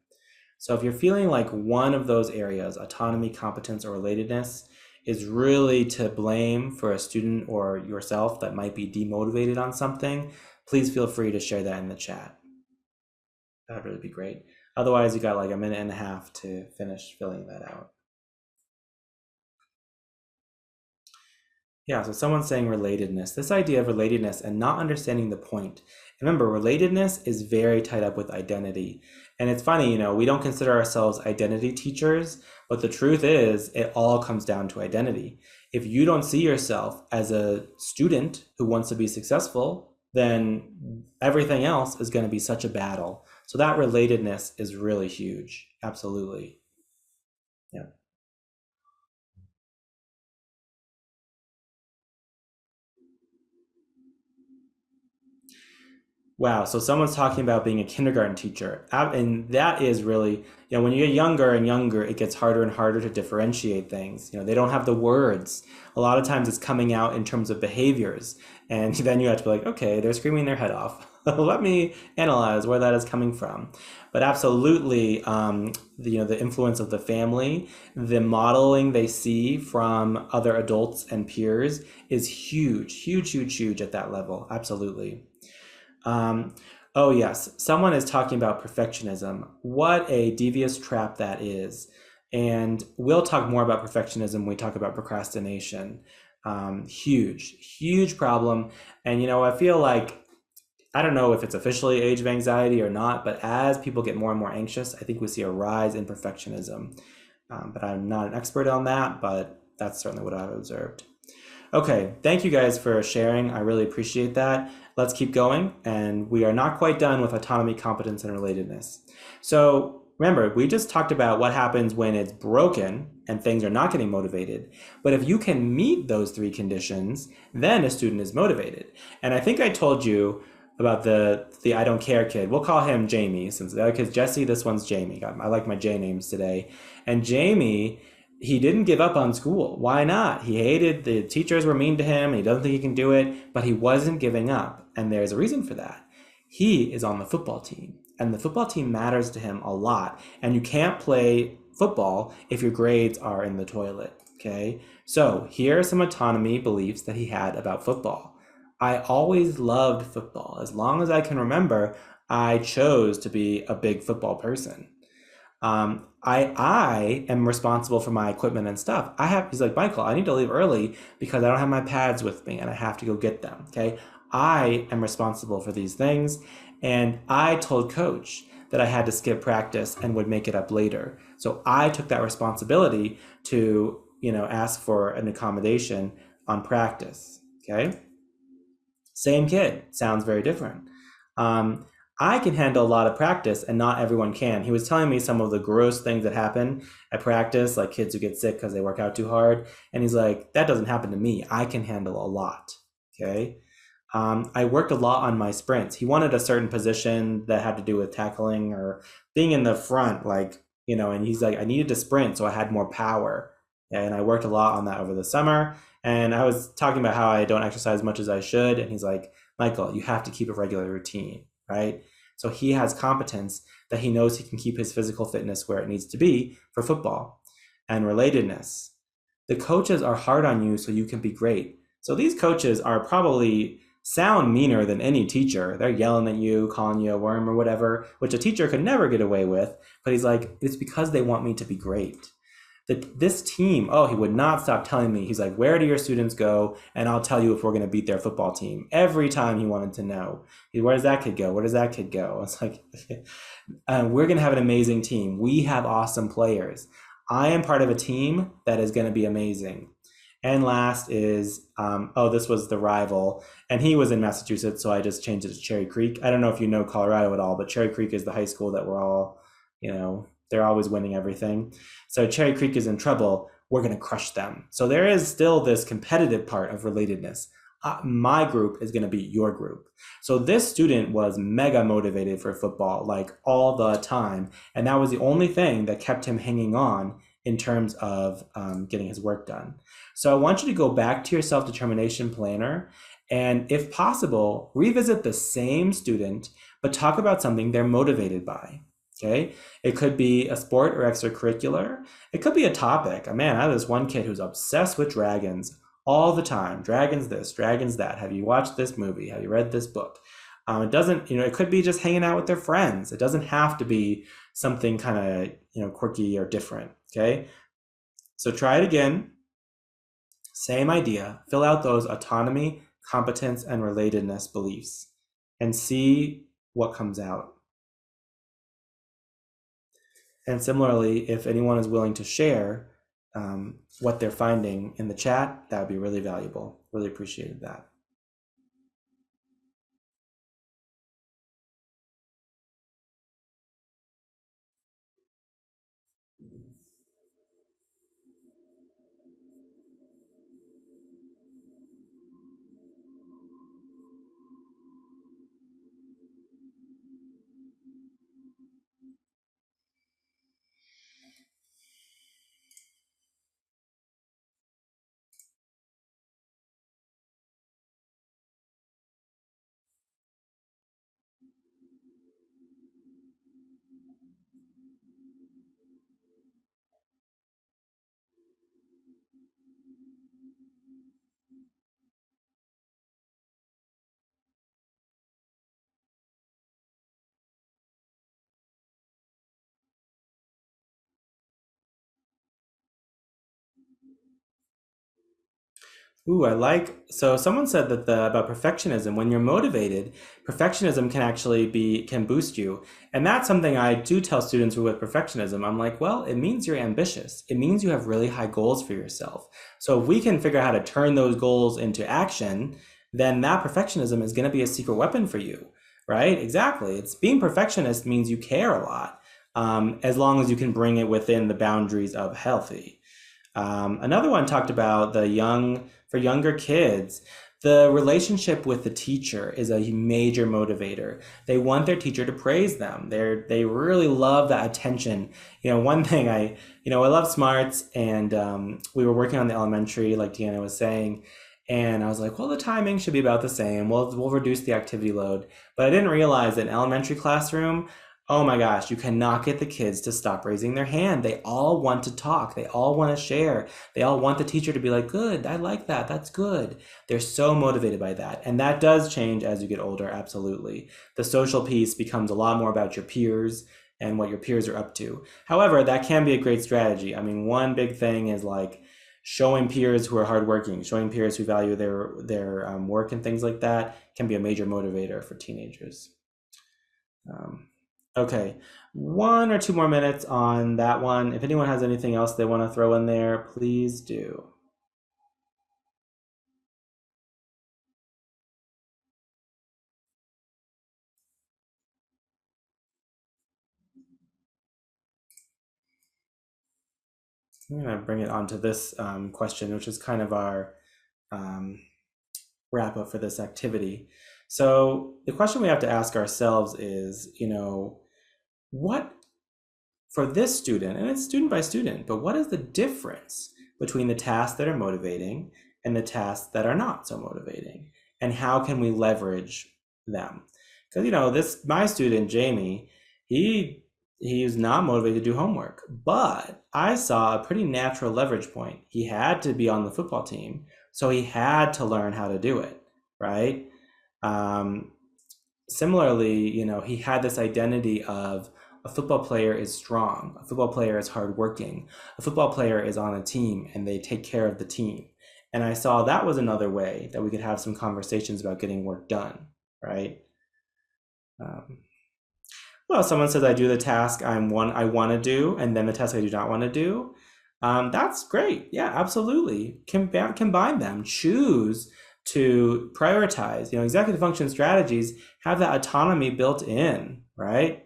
So if you're feeling like one of those areas, autonomy, competence, or relatedness, is really to blame for a student or yourself that might be demotivated on something, please feel free to share that in the chat. That would really be great. Otherwise, you got like a minute and a half to finish filling that out. Yeah, so someone's saying relatedness. This idea of relatedness and not understanding the point. Remember, relatedness is very tied up with identity. And it's funny, we don't consider ourselves identity teachers, but the truth is it all comes down to identity. If you don't see yourself as a student who wants to be successful, then everything else is going to be such a battle. So that relatedness is really huge. Absolutely. Yeah. Wow, so someone's talking about being a kindergarten teacher. And that is really, when you get younger and younger, it gets harder and harder to differentiate things. They don't have the words. A lot of times it's coming out in terms of behaviors. And then you have to be like, okay, they're screaming their head off. Let me analyze where that is coming from. But absolutely, the influence of the family, the modeling they see from other adults and peers is huge, huge, huge, huge at that level. Absolutely. Oh yes, someone is talking about perfectionism. What a devious trap that is. And we'll talk more about perfectionism when we talk about procrastination. Huge, huge problem. And I feel like, I don't know if it's officially age of anxiety or not, but as people get more and more anxious, I think we see a rise in perfectionism. But I'm not an expert on that, but that's certainly what I've observed. Okay, thank you guys for sharing. I really appreciate that. Let's keep going. And we are not quite done with autonomy, competence, and relatedness. So remember, we just talked about what happens when it's broken and things are not getting motivated. But if you can meet those three conditions, then a student is motivated. And I think I told you about the I don't care kid. We'll call him Jamie, because Jesse, this one's Jamie. I like my J names today. And Jamie He didn't give up on school. Why not? He hated the teachers were mean to him. And he doesn't think he can do it, but he wasn't giving up. And there's a reason for that. He is on the football team, and the football team matters to him a lot. And you can't play football if your grades are in the toilet. Okay. So here are some autonomy beliefs that he had about football. I always loved football. As long as I can remember, I chose to be a big football person. I am responsible for my equipment and stuff. He's like, Michael, I need to leave early because I don't have my pads with me and I have to go get them. Okay. I am responsible for these things. And I told coach that I had to skip practice and would make it up later. So I took that responsibility to, ask for an accommodation on practice. Okay. Same kid, sounds very different. I can handle a lot of practice and not everyone can. He was telling me some of the gross things that happen at practice, like kids who get sick because they work out too hard. And he's like, that doesn't happen to me. I can handle a lot. Okay. I worked a lot on my sprints. He wanted a certain position that had to do with tackling or being in the front, and he's like, I needed to sprint, so I had more power. And I worked a lot on that over the summer. And I was talking about how I don't exercise as much as I should. And he's like, Michael, you have to keep a regular routine, right? So he has competence that he knows he can keep his physical fitness where it needs to be for football. And relatedness. The coaches are hard on you so you can be great. So these coaches are probably sound meaner than any teacher. They're yelling at you, calling you a worm or whatever, which a teacher could never get away with. But he's like, it's because they want me to be great. This team, he would not stop telling me. He's like, where do your students go? And I'll tell you if we're going to beat their football team. Every time he wanted to know. Where does that kid go? Where does that kid go? It's like, we're going to have an amazing team. We have awesome players. I am part of a team that is going to be amazing. And last is, this was the rival. And he was in Massachusetts, so I just changed it to Cherry Creek. I don't know if you know Colorado at all, but Cherry Creek is the high school that we're all, they're always winning everything. So Cherry Creek is in trouble. We're going to crush them. So there is still this competitive part of relatedness. My group is going to beat your group. So this student was mega motivated for football, like all the time. And that was the only thing that kept him hanging on in terms of getting his work done. So I want you to go back to your self-determination planner and, if possible, revisit the same student, but talk about something they're motivated by. Okay, it could be a sport or extracurricular. It could be a topic. Man, I have this one kid who's obsessed with dragons all the time. Dragons this, dragons that. Have you watched this movie? Have you read this book? It doesn't, it could be just hanging out with their friends. It doesn't have to be something kind of, quirky or different. Okay, so try it again. Same idea. Fill out those autonomy, competence, and relatedness beliefs and see what comes out. And similarly, if anyone is willing to share what they're finding in the chat, that would be really valuable. Really appreciated that. So someone said that about perfectionism, when you're motivated, perfectionism can boost you. And that's something I do tell students who are with perfectionism. I'm like, well, it means you're ambitious. It means you have really high goals for yourself. So if we can figure out how to turn those goals into action, then that perfectionism is going to be a secret weapon for you, right? Exactly. Being perfectionist means you care a lot, as long as you can bring it within the boundaries of healthy. Another one talked about for younger kids, The relationship with the teacher is a major motivator. They want their teacher to praise them. They really love that attention. One thing I love smarts, and we were working on the elementary, like Deanna was saying, and I was like, well, the timing should be about the same. We'll reduce the activity load. But I didn't realize that in elementary classroom, oh my gosh, you cannot get the kids to stop raising their hand. They all want to talk. They all want to share. They all want the teacher to be like, good, I like that. That's good. They're so motivated by that. And that does change as you get older, absolutely. The social piece becomes a lot more about your peers and what your peers are up to. However, that can be a great strategy. I mean, one big thing is like showing peers who are hardworking, showing peers who value their work and things like that can be a major motivator for teenagers. Okay, 1 or 2 more minutes on that one. If anyone has anything else they want to throw in there, please do. I'm going to bring it onto this question, which is kind of our wrap up for this activity. So the question we have to ask ourselves is, what for this student, and it's student by student, but what is the difference between the tasks that are motivating and the tasks that are not so motivating? And how can we leverage them? Because, my student, Jamie, he is not motivated to do homework, but I saw a pretty natural leverage point. He had to be on the football team, so he had to learn how to do it, right? Similarly, he had this identity of a football player is strong, a football player is hardworking, a football player is on a team and they take care of the team. And I saw that was another way that we could have some conversations about getting work done, right? Well, someone says I do the task I want to do, and then the task I do not want to do. That's great. Yeah, absolutely. Combine them. Choose to prioritize. Executive function strategies have that autonomy built in, right?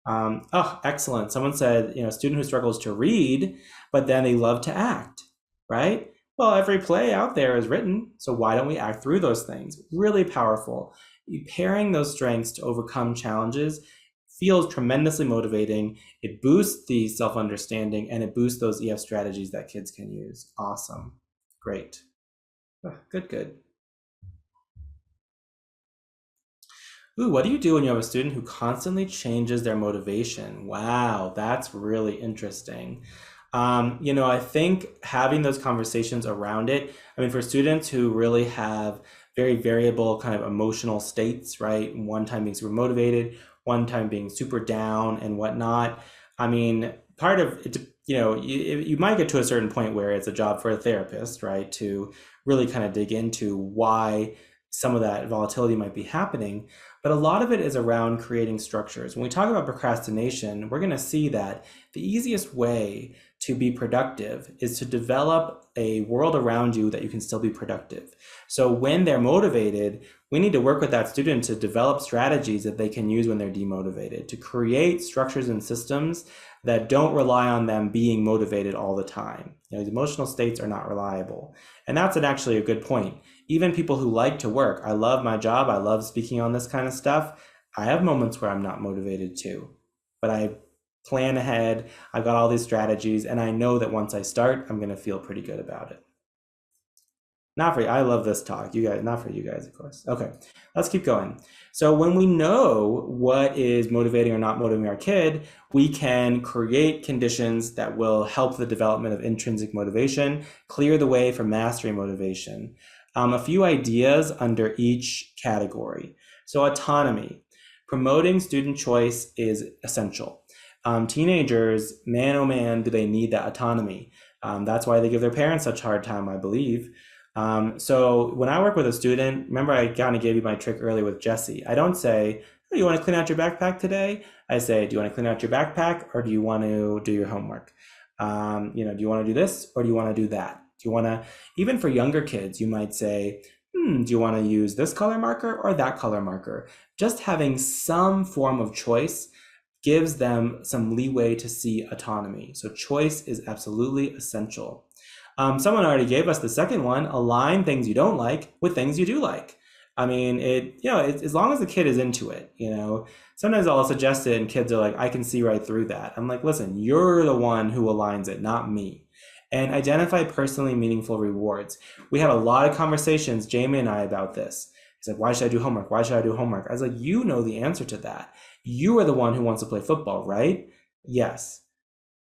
Oh, excellent. Someone said, a student who struggles to read, but then they love to act, right? Well, every play out there is written, so why don't we act through those things? Really powerful. Pairing those strengths to overcome challenges feels tremendously motivating. It boosts the self-understanding, and it boosts those EF strategies that kids can use. Awesome. Great. Good. Ooh, what do you do when you have a student who constantly changes their motivation? Wow, that's really interesting. I think having those conversations around it, for students who really have very variable kind of emotional states, right? One time being super motivated, one time being super down and whatnot. Part of it, you might get to a certain point where it's a job for a therapist, right? To really kind of dig into why some of that volatility might be happening. But a lot of it is around creating structures. When we talk about procrastination, we're going to see that the easiest way to be productive is to develop a world around you that you can still be productive. So when they're motivated, we need to work with that student to develop strategies that they can use when they're demotivated, to create structures and systems that don't rely on them being motivated all the time. These emotional states are not reliable. And that's actually a good point. Even people who like to work, I love my job, I love speaking on this kind of stuff. I have moments where I'm not motivated too, but I plan ahead, I've got all these strategies, and I know that once I start, I'm going to feel pretty good about it. Not for you. I love this talk. You guys, not for you guys, of course. Okay, let's keep going. So when we know what is motivating or not motivating our kid, we can create conditions that will help the development of intrinsic motivation, clear the way for mastery motivation. A few ideas under each category. So autonomy. Promoting student choice is essential. Teenagers, man, oh man, do they need that autonomy. That's why they give their parents such a hard time, I believe. So when I work with a student, remember I kind of gave you my trick earlier with Jesse. I don't say, oh, you want to clean out your backpack today? I say, do you want to clean out your backpack or do you want to do your homework? Do you want to do this or do you want to do that? Do you want to, even for younger kids, you might say, do you want to use this color marker or that color marker? Just having some form of choice gives them some leeway to see autonomy. So choice is absolutely essential. Someone already gave us the second one: align things you don't like with things you do like. I mean, as long as the kid is into it, sometimes I'll suggest it and kids are like, I can see right through that. I'm like, listen, you're the one who aligns it, not me. And identify personally meaningful rewards. We had a lot of conversations, Jamie and I, about this. He's like, why should I do homework? Why should I do homework? I was like, you know the answer to that. You are the one who wants to play football, right? Yes.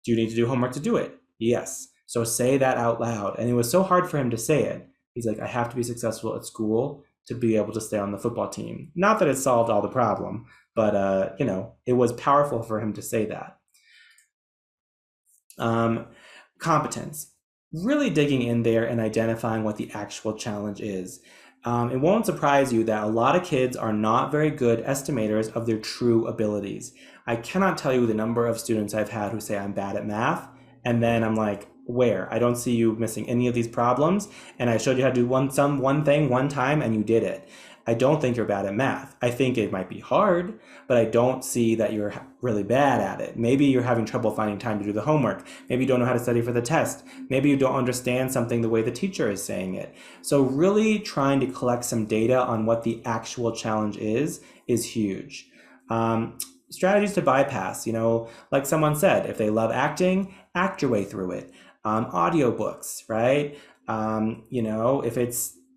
Do you need to do homework to do it? Yes. So say that out loud. And it was so hard for him to say it. He's like, I have to be successful at school to be able to stay on the football team. Not that it solved all the problem, but it was powerful for him to say that. Competence. Really digging in there and identifying what the actual challenge is. It won't surprise you that a lot of kids are not very good estimators of their true abilities. I cannot tell you the number of students I've had who say I'm bad at math, and then I'm like, where? I don't see you missing any of these problems, and I showed you how to do one thing one time and you did it. I don't think you're bad at math. I think it might be hard, but I don't see that you're really bad at it. Maybe you're having trouble finding time to do the homework. Maybe you don't know how to study for the test. Maybe you don't understand something the way the teacher is saying it. So really trying to collect some data on what the actual challenge is huge. Strategies to bypass, like someone said, if they love acting, act your way through it. Audiobooks, right?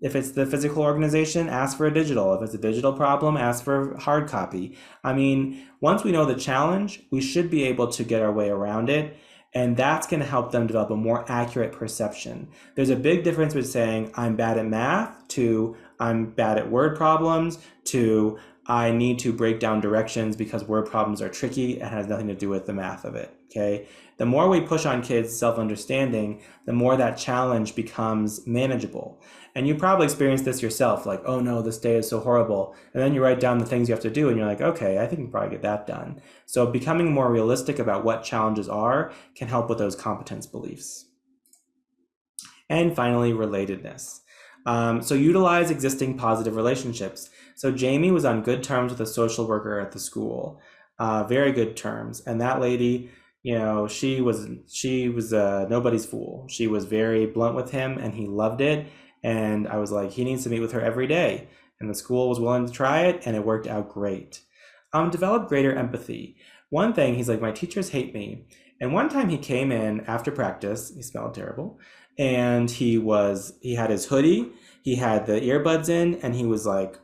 If it's the physical organization, ask for a digital. If it's a digital problem, ask for hard copy. I mean, once we know the challenge, we should be able to get our way around it. And that's going to help them develop a more accurate perception. There's a big difference between saying I'm bad at math to I'm bad at word problems to I need to break down directions because word problems are tricky and has nothing to do with the math of it. Okay. The more we push on kids' self-understanding, the more that challenge becomes manageable. And you probably experienced this yourself, like, oh no, this day is so horrible. And then you write down the things you have to do and you're like, okay, I think we can probably get that done. So becoming more realistic about what challenges are can help with those competence beliefs. And finally, relatedness. So utilize existing positive relationships. So Jamie was on good terms with a social worker at the school, very good terms. And that lady, she was nobody's fool. She was very blunt with him and he loved it. And I was like, he needs to meet with her every day. And the school was willing to try it and it worked out great. Develop greater empathy. One thing, he's like, my teachers hate me. And one time he came in after practice, he smelled terrible, and he had his hoodie, he had the earbuds in, and he was like,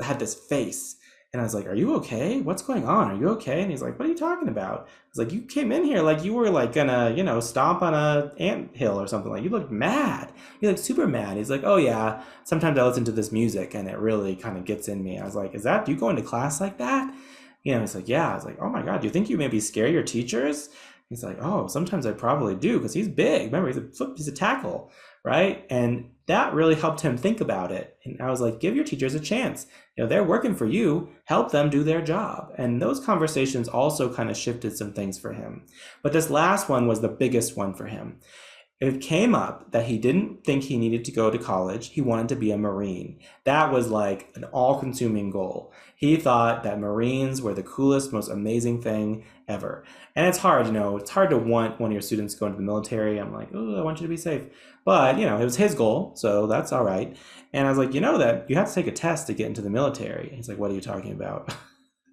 had this face. And I was like, are you okay? What's going on? Are you okay? And he's like, what are you talking about? I was like, you came in here like you were like gonna, stomp on a anthill or something. Like you looked mad. You looked super mad. He's like, oh yeah, sometimes I listen to this music and it really kind of gets in me. I was like, do you go into class like that? He's like, yeah. I was like, oh my God, do you think you maybe scare your teachers? He's like, oh, sometimes I probably do because he's big. Remember, he's a tackle, right? And that really helped him think about it. And I was like, give your teachers a chance. They're working for you. Help them do their job. And those conversations also kind of shifted some things for him. But this last one was the biggest one for him. It came up that he didn't think he needed to go to college. He wanted to be a Marine. That was like an all-consuming goal. He thought that Marines were the coolest, most amazing thing ever. And it's hard, it's hard to want one of your students to go into the military. I'm like, oh, I want you to be safe. But, it was his goal, so that's all right. And I was like, that you have to take a test to get into the military. He's like, what are you talking about?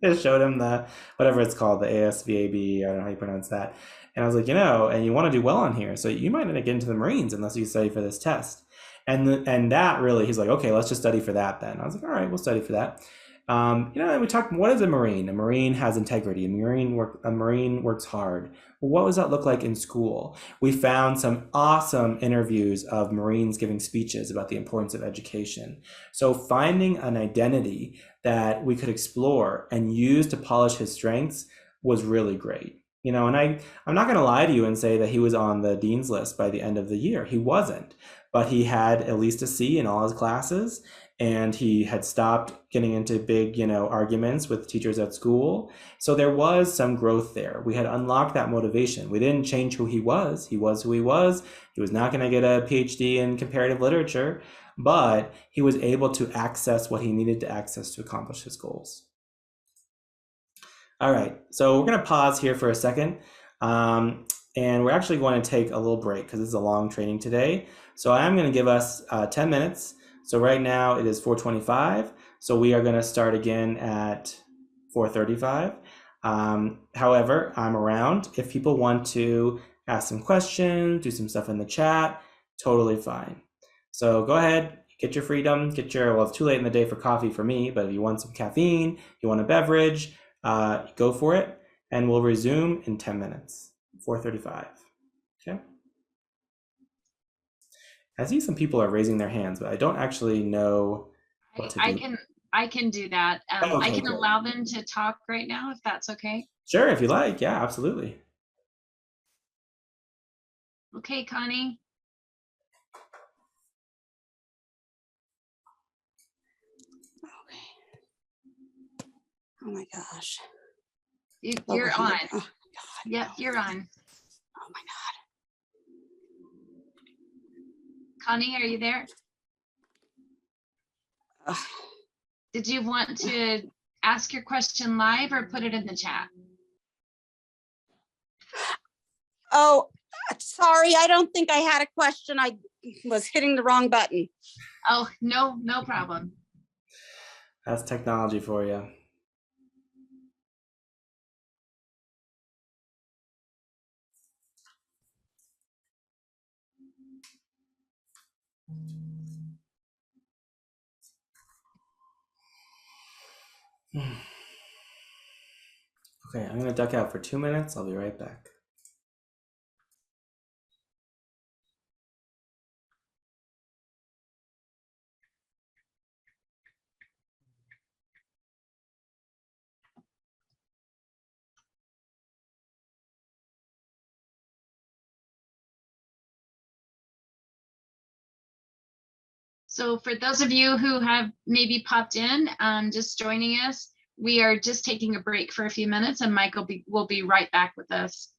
I showed him the, whatever it's called, the ASVAB, I don't know how you pronounce that. And I was like, and you want to do well on here, so you might not get into the Marines unless you study for this test. And that really, he's like, okay, let's just study for that then. I was like, all right, we'll study for that. And we talked, what is a Marine? A Marine has integrity. A Marine works hard. Well, what does that look like in school? We found some awesome interviews of Marines giving speeches about the importance of education. So finding an identity that we could explore and use to polish his strengths was really great. And I'm not going to lie to you and say that he was on the dean's list by the end of the year. He wasn't, but he had at least a C in all his classes, and he had stopped getting into big, arguments with teachers at school. So there was some growth there. We had unlocked that motivation. We didn't change who he was. He was who he was. He was not going to get a PhD in comparative literature, but he was able to access what he needed to access to accomplish his goals. All right, so we're going to pause here for a second. and we're actually going to take a little break because this is a long training today. So I'm going to give us 10 minutes. So right now it is 4:25. So we are going to start again at 4:35. However, I'm around. If people want to ask some questions, do some stuff in the chat, totally fine. So go ahead, get your freedom, well, it's too late in the day for coffee for me, but if you want some caffeine, you want a beverage, go for it, and we'll resume in 10 minutes, 4:35. Okay. I see some people are raising their hands, but I don't actually know what to do. I can do that. Oh, I okay, can great. allow them to talk right now if that's okay. Sure, if you like. Yeah, absolutely. Okay, Connie. Oh my gosh. You're on. Oh God. Yep, you're on. Oh my God. Connie, are you there? Ugh. Did you want to ask your question live or put it in the chat? Oh, sorry. I don't think I had a question. I was hitting the wrong button. Oh, no problem. That's technology for you. Okay, I'm going to duck out for 2 minutes. I'll be right back. So for those of you who have maybe popped in, just joining us, we are just taking a break for a few minutes and Mike will be right back with us.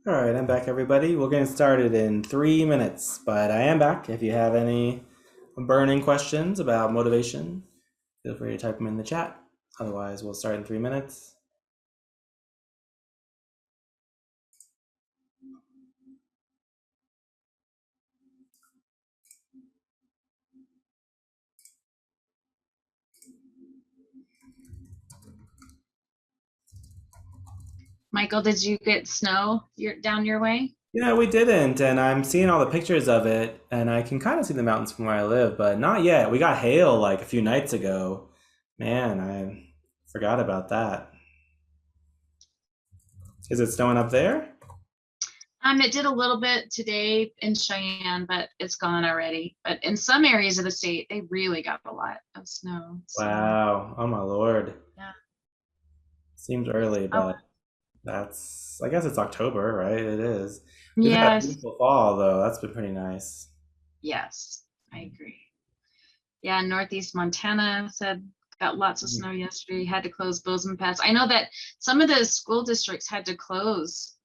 All right, I'm back, everybody. We're getting started in 3 minutes, but I am back. If you have any burning questions about motivation, feel free to type them in the chat. Otherwise, we'll start in 3 minutes. Michael, did you get snow down your way? We didn't, and I'm seeing all the pictures of it, and I can kind of see the mountains from where I live, but not yet. We got hail like a few nights ago. Man, I forgot about that. Is it snowing up there? It did a little bit today in Cheyenne, but it's gone already. But in some areas of the state, they really got a lot of snow. So, Wow. Oh my Lord. yeah. Seems early, Oh, but I guess it's October, right? It is. We've had a yes. beautiful fall, though. That's been pretty nice. Yes, I agree. Yeah, Northeast Montana said got lots of snow yesterday, had to close Bozeman Pass. I know that some of the school districts had to close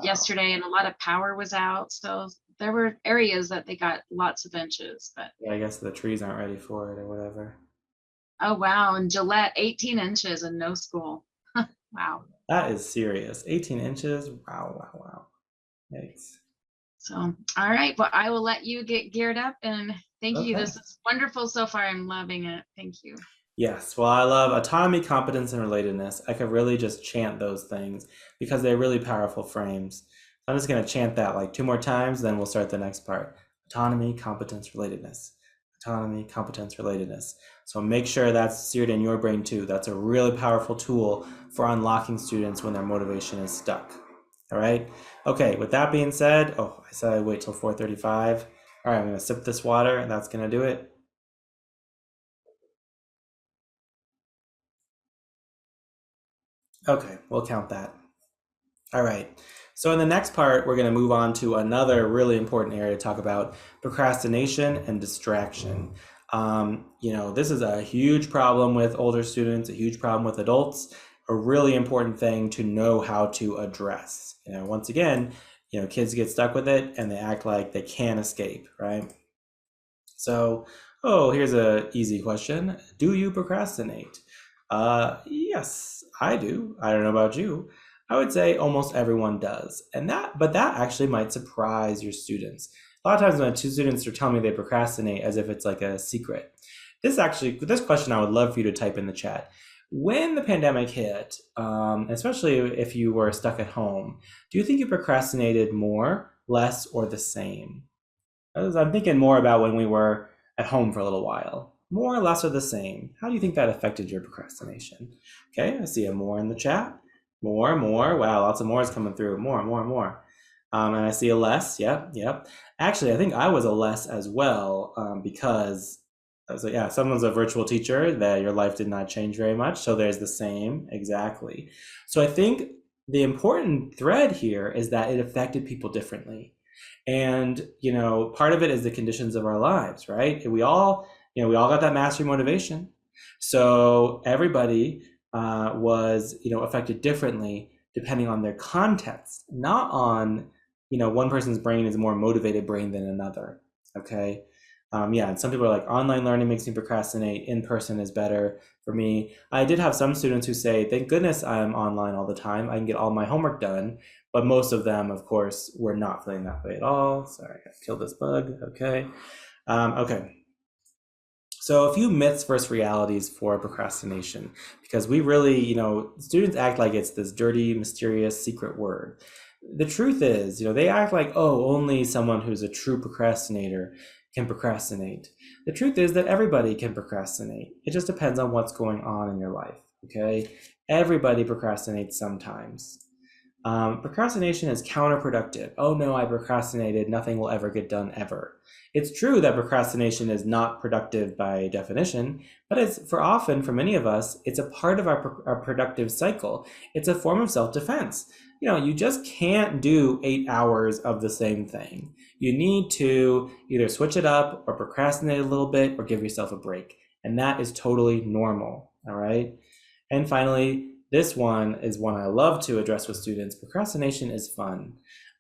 yesterday, and a lot of power was out. So there were areas that they got lots of inches, but Yeah, I guess the trees aren't ready for it or whatever. oh wow, and Gillette 18 inches and no school. Wow. That is serious. 18 inches? Wow, wow, wow. Thanks. So, all right. Well, I will let you get geared up, and thank you. Okay. This is wonderful so far. I'm loving it. Thank you. Yes, well, I love autonomy, competence, and relatedness. I could really just chant those things because they're really powerful frames. I'm just going to chant that like 2 more times, then we'll start the next part. Autonomy, competence, relatedness. Autonomy, competence, relatedness. So make sure that's seared in your brain too. That's a really powerful tool for unlocking students when their motivation is stuck. All right. Okay, with that being said, I said I'd wait till 4:35. All right, I'm going to sip this water, and that's going to do it. Okay, we'll count that. All right. So in the next part, we're going to move on to another really important area to talk about: procrastination and distraction. This is a huge problem with older students, a huge problem with adults, a really important thing to know how to address. Once again, kids get stuck with it and they act like they can't escape, right? So, here's an easy question. Do you procrastinate? Yes, I do. I don't know about you. I would say almost everyone does. But that actually might surprise your students. A lot of times when two students are telling me they procrastinate as if it's like a secret. This question I would love for you to type in the chat. When the pandemic hit, especially if you were stuck at home, do you think you procrastinated more, less, or the same? I'm thinking more about when we were at home for a little while. More or less or the same. How do you think that affected your procrastination? Okay, I see a more in the chat. More. Wow, lots of more is coming through. More. And I see a less. Yep. Actually, I think I was a less as well because, someone's a virtual teacher that your life did not change very much. So there's the same, exactly. So I think the important thread here is that it affected people differently. And, part of it is the conditions of our lives, right? We all got that mastery motivation. So everybody was, affected differently depending on their context, not on, one person's brain is a more motivated brain than another. Okay. And some people are like, online learning makes me procrastinate. In person is better for me. I did have some students who say, thank goodness I'm online all the time. I can get all my homework done. But most of them, of course, were not feeling that way at all. Sorry, I killed this bug. Okay. Okay. So a few myths versus realities for procrastination, because we really, students act like it's this dirty, mysterious, secret word. The truth is, they act like, only someone who's a true procrastinator can procrastinate. The truth is that everybody can procrastinate. It just depends on what's going on in your life, okay? Everybody procrastinates sometimes. Procrastination is counterproductive. Oh no, I procrastinated. Nothing will ever get done ever. It's true that procrastination is not productive by definition, but for many of us, it's a part of our productive cycle. It's a form of self-defense. You just can't do 8 hours of the same thing. You need to either switch it up or procrastinate a little bit or give yourself a break. And that is totally normal. All right. And finally, This one is one I love to address with students. Procrastination is fun.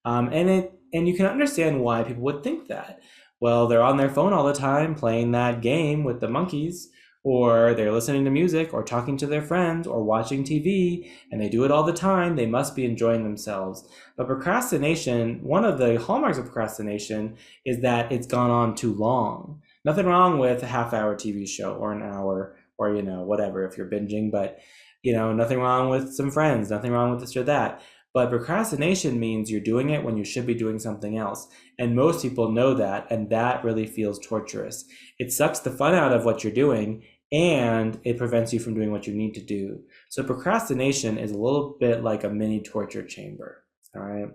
And you can understand why people would think that. Well, they're on their phone all the time playing that game with the monkeys, or they're listening to music or talking to their friends or watching TV, and they do it all the time. They must be enjoying themselves. But procrastination, one of the hallmarks of procrastination is that it's gone on too long. Nothing wrong with a half-hour TV show or an hour or, whatever if you're binging, but, nothing wrong with some friends, nothing wrong with this or that. But procrastination means you're doing it when you should be doing something else. And most people know that, and that really feels torturous. It sucks the fun out of what you're doing, and it prevents you from doing what you need to do. So procrastination is a little bit like a mini torture chamber, all right?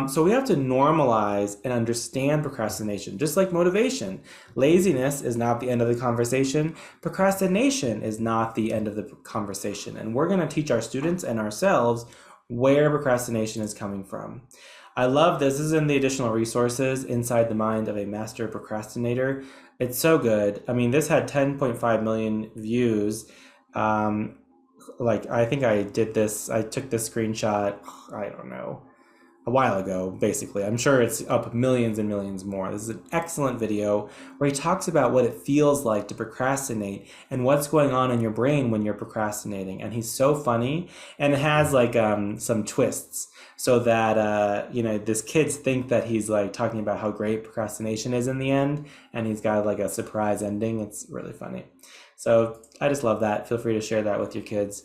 So we have to normalize and understand procrastination, just like motivation. Laziness is not the end of the conversation. Procrastination is not the end of the conversation. And we're going to teach our students and ourselves where procrastination is coming from. I love this. This is in the additional resources, Inside the Mind of a Master Procrastinator. It's so good. I mean, this had 10.5 million views. I think I took this screenshot, I don't know, a while ago, basically. I'm sure it's up millions and millions more. This is an excellent video where he talks about what it feels like to procrastinate and what's going on in your brain when you're procrastinating. And he's so funny, and it has some twists so that, this kids think that he's talking about how great procrastination is in the end, and he's got a surprise ending. It's really funny. So I just love that. Feel free to share that with your kids.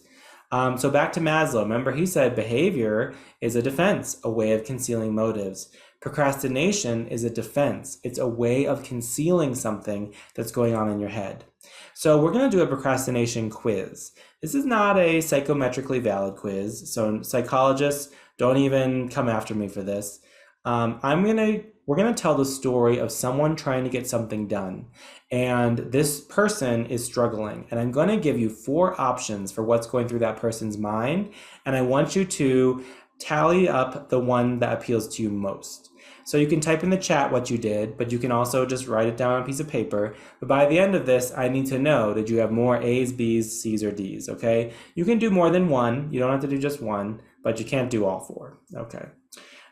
So back to Maslow. Remember, he said behavior is a defense, a way of concealing motives. Procrastination is a defense. It's a way of concealing something that's going on in your head. So we're going to do a procrastination quiz. This is not a psychometrically valid quiz, so psychologists, don't even come after me for this. We're going to tell the story of someone trying to get something done, and this person is struggling, and I'm going to give you 4 options for what's going through that person's mind, and I want you to tally up the one that appeals to you most. So you can type in the chat what you did, but you can also just write it down on a piece of paper. But by the end of this, I need to know, did you have more A's, B's, C's, or D's, okay? You can do more than one. You don't have to do just one, but you can't do all 4, okay?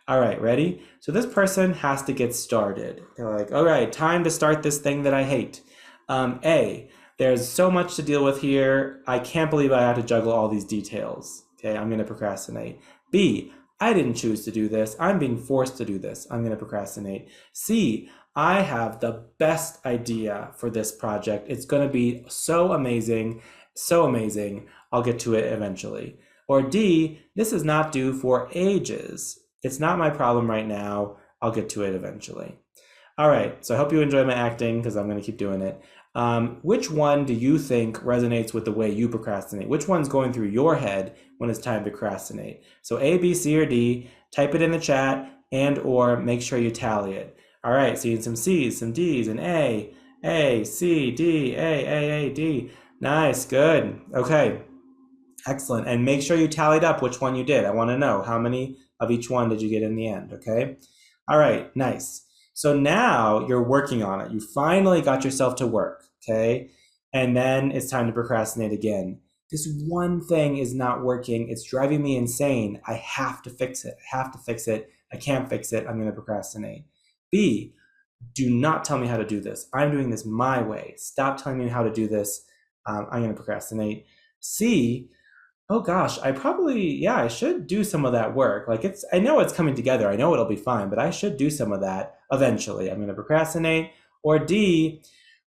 All right, ready? So this person has to get started. They're like, all right, time to start this thing that I hate. A, there's so much to deal with here. I can't believe I have to juggle all these details. Okay, I'm gonna procrastinate. B, I didn't choose to do this. I'm being forced to do this. I'm gonna procrastinate. C, I have the best idea for this project. It's gonna be so amazing, so amazing. I'll get to it eventually. Or D, this is not due for ages. It's not my problem right now. I'll get to it eventually. All right, so I hope you enjoy my acting because I'm going to keep doing it. Which one do you think resonates with the way you procrastinate? Which one's going through your head when it's time to procrastinate? So A, B, C, or D, type it in the chat and or make sure you tally it. All right, seeing some C's, some D's, and A, C, D, A, D. Nice, good. Okay, excellent. And make sure you tallied up which one you did. I want to know how many of each one did you get in the end, okay? All right, nice. So now you're working on it. You finally got yourself to work, okay? And then it's time to procrastinate again. This one thing is not working. It's driving me insane. I have to fix it. I have to fix it. I can't fix it. I'm going to procrastinate. B, do not tell me how to do this. I'm doing this my way. Stop telling me how to do this. I'm going to procrastinate. C, oh gosh, I should do some of that work. I know it's coming together. I know it'll be fine, but I should do some of that eventually. I'm going to procrastinate. Or D,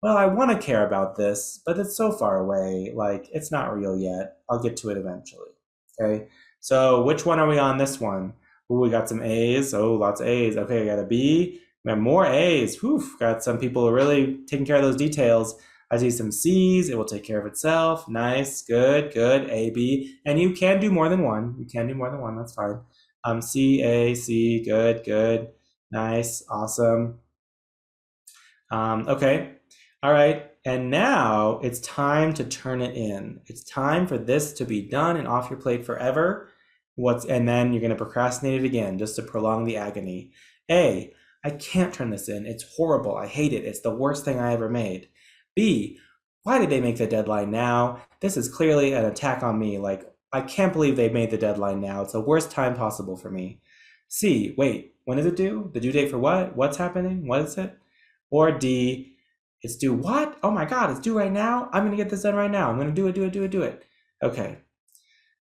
well, I want to care about this, but it's so far away. It's not real yet. I'll get to it eventually. Okay. So which one are we on this one? Ooh, we got some A's. Oh, lots of A's. Okay, I got a B. We have more A's. Whew, got some people really taking care of those details. I see some C's. It will take care of itself. Nice, good, A, B. And you can do more than one. You can do more than one. That's fine. C, A, C, good. Nice, awesome. Okay, all right. And now it's time to turn it in. It's time for this to be done and off your plate forever. And then you're going to procrastinate it again just to prolong the agony. A, I can't turn this in. It's horrible. I hate it. It's the worst thing I ever made. B, why did they make the deadline now? This is clearly an attack on me. Like, I can't believe they made the deadline now. It's the worst time possible for me. C, wait, when is it due? The due date for what? What's happening? What is it? Or D, it's due what? Oh my God, it's due right now? I'm gonna get this done right now. I'm gonna do it. Okay.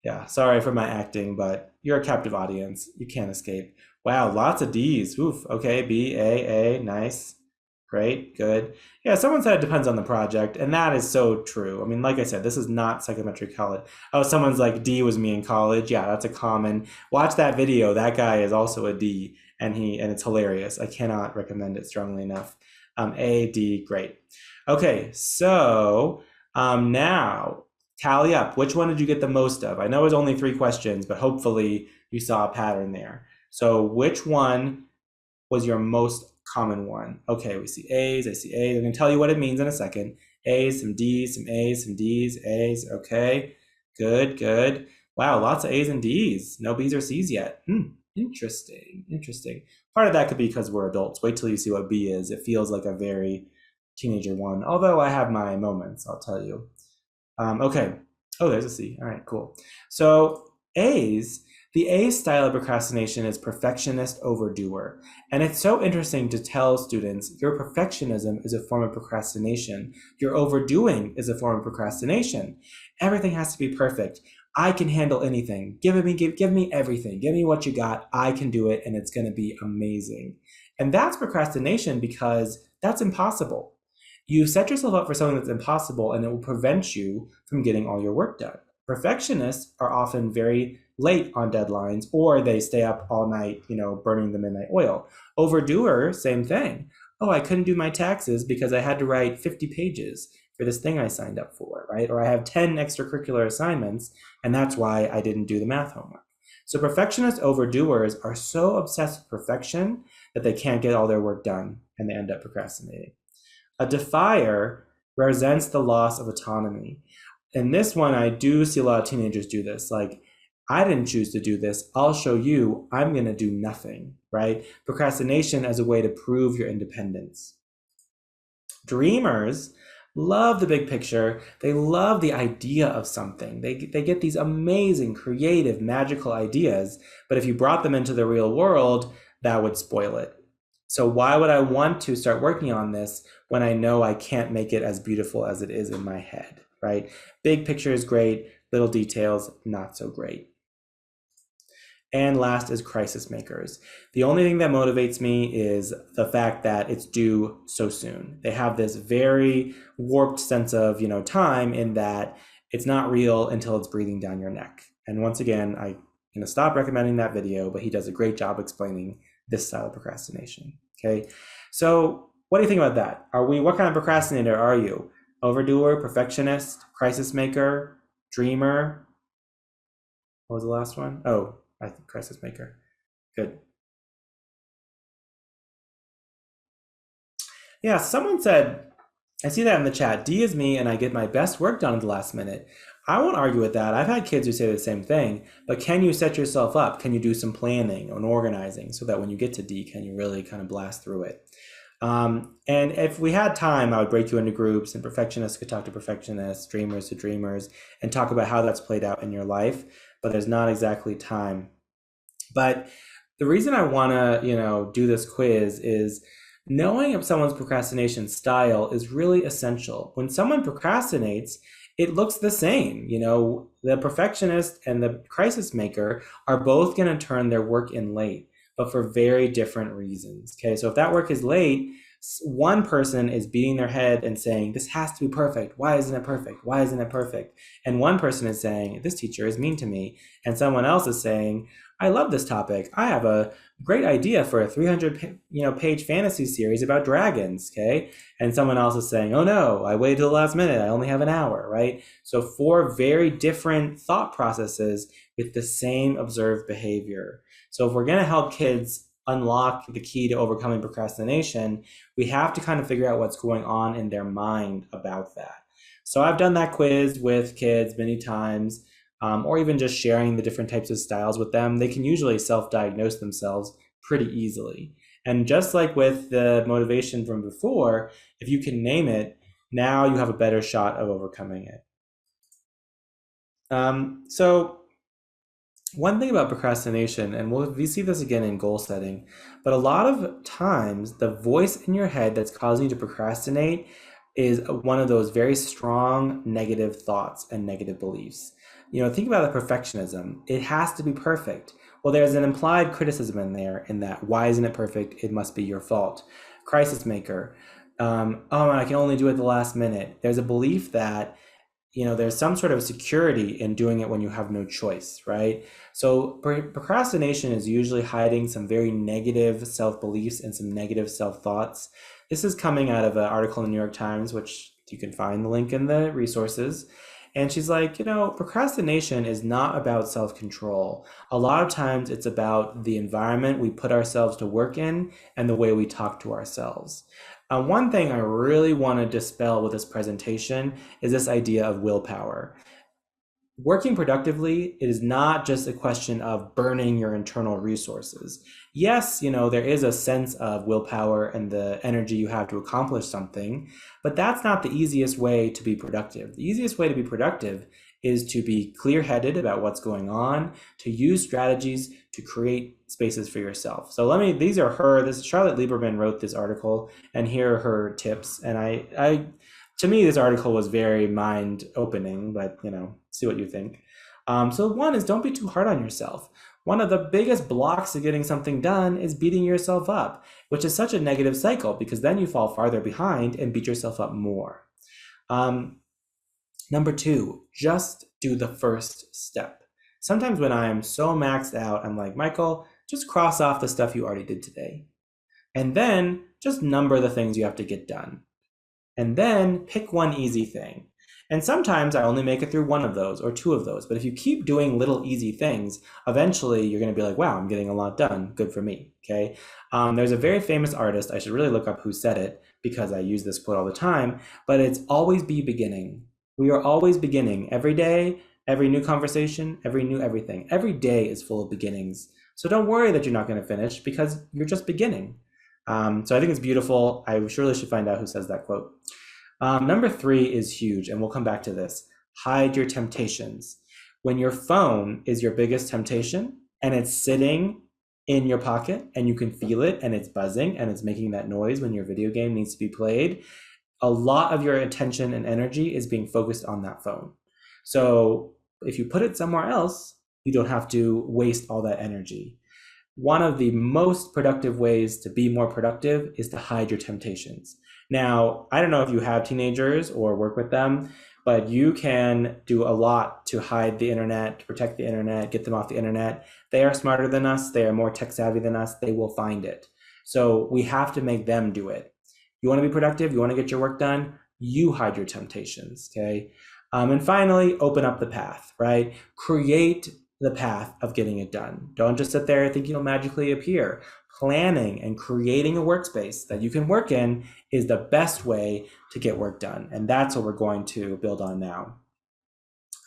Yeah, sorry for my acting, but you're a captive audience. You can't escape. Wow, lots of D's. Oof. Okay, B, A, nice. Great, good. Yeah, someone said it depends on the project, and that is so true. I mean, like I said, this is not psychometric college. Oh, someone's like, D was me in college. Yeah, that's a common. Watch that video. That guy is also a D, and it's hilarious. I cannot recommend it strongly enough. A, D, great. Okay, so now tally up. Which one did you get the most of? I know it was only 3 questions, but hopefully you saw a pattern there. So which one was your most common one? Okay, we see A's, I see A's. I'm gonna tell you what it means in a second. A's, some D's, some A's, some D's, A's, okay. Good. Wow, lots of A's and D's. No B's or C's yet. Interesting. Part of that could be because we're adults. Wait till you see what B is. It feels like a very teenager one, although I have my moments, I'll tell you. Okay. Oh, there's a C. All right, cool. So A's, the A style of procrastination is perfectionist overdoer. And it's so interesting to tell students your perfectionism is a form of procrastination. Your overdoing is a form of procrastination. Everything has to be perfect. I can handle anything. Give me everything. Give me what you got. I can do it, and it's going to be amazing. And that's procrastination because that's impossible. You set yourself up for something that's impossible, and it will prevent you from getting all your work done. Perfectionists are often very late on deadlines, or they stay up all night, burning the midnight oil. Overdoer, same thing. Oh, I couldn't do my taxes because I had to write 50 pages for this thing I signed up for, right? Or I have 10 extracurricular assignments, and that's why I didn't do the math homework. So perfectionist overdoers are so obsessed with perfection that they can't get all their work done, and they end up procrastinating. A defier resents the loss of autonomy. In this one, I do see a lot of teenagers do this. Like, I didn't choose to do this. I'll show you. I'm going to do nothing, right? Procrastination as a way to prove your independence. Dreamers love the big picture. They love the idea of something. They get these amazing, creative, magical ideas. But if you brought them into the real world, that would spoil it. So why would I want to start working on this when I know I can't make it as beautiful as it is in my head, right? Big picture is great. Little details, not so great. And last is crisis makers. The only thing that motivates me is the fact that it's due so soon. They have this very warped sense of, time in that it's not real until it's breathing down your neck. And once again, I'm going to stop recommending that video, but he does a great job explaining this style of procrastination. Okay. So what do you think about that? What kind of procrastinator are you? Overdoer, perfectionist, crisis maker, dreamer? What was the last one? Oh, I think crisis maker. Good. Yeah, someone said, I see that in the chat, D is me and I get my best work done at the last minute. I won't argue with that. I've had kids who say the same thing, but can you set yourself up? Can you do some planning and organizing so that when you get to D, can you really kind of blast through it? And if we had time, I would break you into groups, and perfectionists could talk to perfectionists, dreamers to dreamers, and talk about how that's played out in your life, but there's not exactly time. But the reason I want to, do this quiz is knowing if someone's procrastination style is really essential. When someone procrastinates, it looks the same. The perfectionist and the crisis maker are both going to turn their work in late, but for very different reasons. Okay, so if that work is late, one person is beating their head and saying, this has to be perfect. Why isn't it perfect? Why isn't it perfect? And one person is saying, this teacher is mean to me. And someone else is saying, I love this topic. I have a great idea for a 300 page fantasy series about dragons, okay? And someone else is saying, oh no, I waited till the last minute. I only have an hour, right? So 4 very different thought processes with the same observed behavior. So if we're going to help kids unlock the key to overcoming procrastination, we have to kind of figure out what's going on in their mind about that. So I've done that quiz with kids many times, or even just sharing the different types of styles with them. They can usually self-diagnose themselves pretty easily. And just like with the motivation from before, if you can name it, now you have a better shot of overcoming it. So one thing about procrastination, and we see this again in goal setting, but a lot of times the voice in your head that's causing you to procrastinate is one of those very strong negative thoughts and negative beliefs. Think about the perfectionism. It has to be perfect. Well, there's an implied criticism in there in that, why isn't it perfect? It must be your fault. Crisis maker. Oh, I can only do it at the last minute. There's a belief that there's some sort of security in doing it when you have no choice, right? So procrastination is usually hiding some very negative self-beliefs and some negative self-thoughts. This is coming out of an article in the New York Times, which you can find the link in the resources. And she's like, procrastination is not about self-control. A lot of times it's about the environment we put ourselves to work in and the way we talk to ourselves. One thing I really want to dispel with this presentation is this idea of willpower. Working productively, it is not just a question of burning your internal resources. Yes, there is a sense of willpower and the energy you have to accomplish something, but that's not the easiest way to be productive. The easiest way to be productive is to be clear-headed about what's going on, to use strategies to create spaces for yourself. So this is Charlotte Lieberman wrote this article, and here are her tips. And to me, this article was very mind-opening, but see what you think. So one is, don't be too hard on yourself. One of the biggest blocks to getting something done is beating yourself up, which is such a negative cycle because then you fall farther behind and beat yourself up more. Number two, just do the first step. Sometimes when I'm so maxed out, I'm like, Michael, just cross off the stuff you already did today. And then just number the things you have to get done. And then pick one easy thing. And sometimes I only make it through one of those or two of those. But if you keep doing little easy things, eventually you're going to be like, wow, I'm getting a lot done. Good for me. Okay. There's a very famous artist. I should really look up who said it because I use this quote all the time, but it's always be beginning. We are always beginning every day, every new conversation, every new everything. Every day is full of beginnings. So don't worry that you're not going to finish because you're just beginning. So I think it's beautiful. I surely should find out who says that quote. Number three is huge, and we'll come back to this. Hide your temptations. When your phone is your biggest temptation and it's sitting in your pocket and you can feel it and it's buzzing and it's making that noise when your video game needs to be played, a lot of your attention and energy is being focused on that phone. So if you put it somewhere else, you don't have to waste all that energy. One of the most productive ways to be more productive is to hide your temptations. Now, I don't know if you have teenagers or work with them, but you can do a lot to hide the internet, to protect the internet, get them off the internet. They are smarter than us. They are more tech savvy than us. They will find it. So we have to make them do it. You want to be productive? You want to get your work done? You hide your temptations, okay? And finally, open up the path, right? Create the path of getting it done. Don't just sit there thinking it'll magically appear. Planning and creating a workspace that you can work in is the best way to get work done. And that's what we're going to build on now.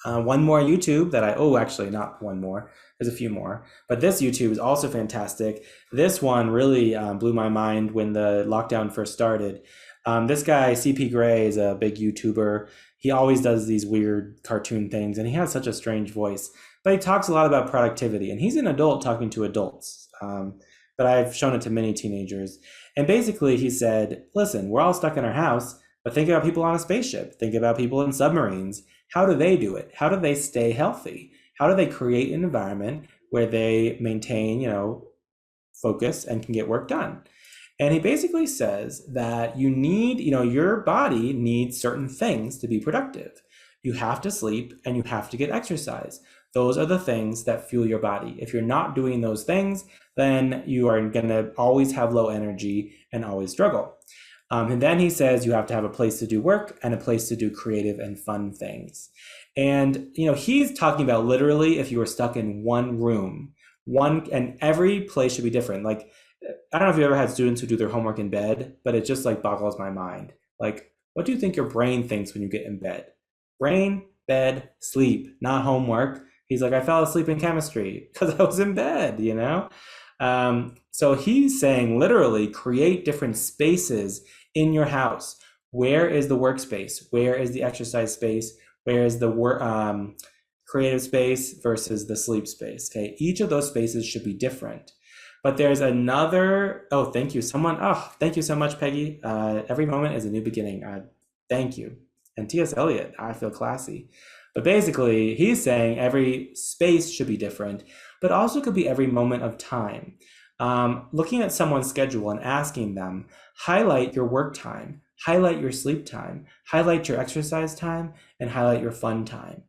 One more YouTube that actually not one more, there's a few more, but this YouTube is also fantastic. This one really blew my mind when the lockdown first started. This guy, CP Gray, is a big YouTuber. He always does these weird cartoon things and he has such a strange voice, but he talks a lot about productivity and he's an adult talking to adults. But I've shown it to many teenagers. And basically he said, listen, we're all stuck in our house, but think about people on a spaceship. Think about people in submarines. How do they do it? How do they stay healthy? How do they create an environment where they maintain, focus and can get work done? And he basically says that you need, your body needs certain things to be productive. You have to sleep and you have to get exercise. Those are the things that fuel your body. If you're not doing those things, then you are going to always have low energy and always struggle. And then he says you have to have a place to do work and a place to do creative and fun things. And, he's talking about literally if you were stuck in one room, and every place should be different. Like, I don't know if you ever had students who do their homework in bed, but it just boggles my mind. Like, what do you think your brain thinks when you get in bed? Brain, bed, sleep, not homework. He's like, I fell asleep in chemistry because I was in bed, So he's saying literally create different spaces in your house. Where is the workspace? Where is the exercise space? Where is the creative space versus the sleep space? Okay, each of those spaces should be different. But there's another, oh, thank you. Thank you so much, Peggy. Every moment is a new beginning. Thank you. And T.S. Eliot, I feel classy. But basically, he's saying every space should be different, but also could be every moment of time. Looking at someone's schedule and asking them, highlight your work time, highlight your sleep time, highlight your exercise time, and highlight your fun time.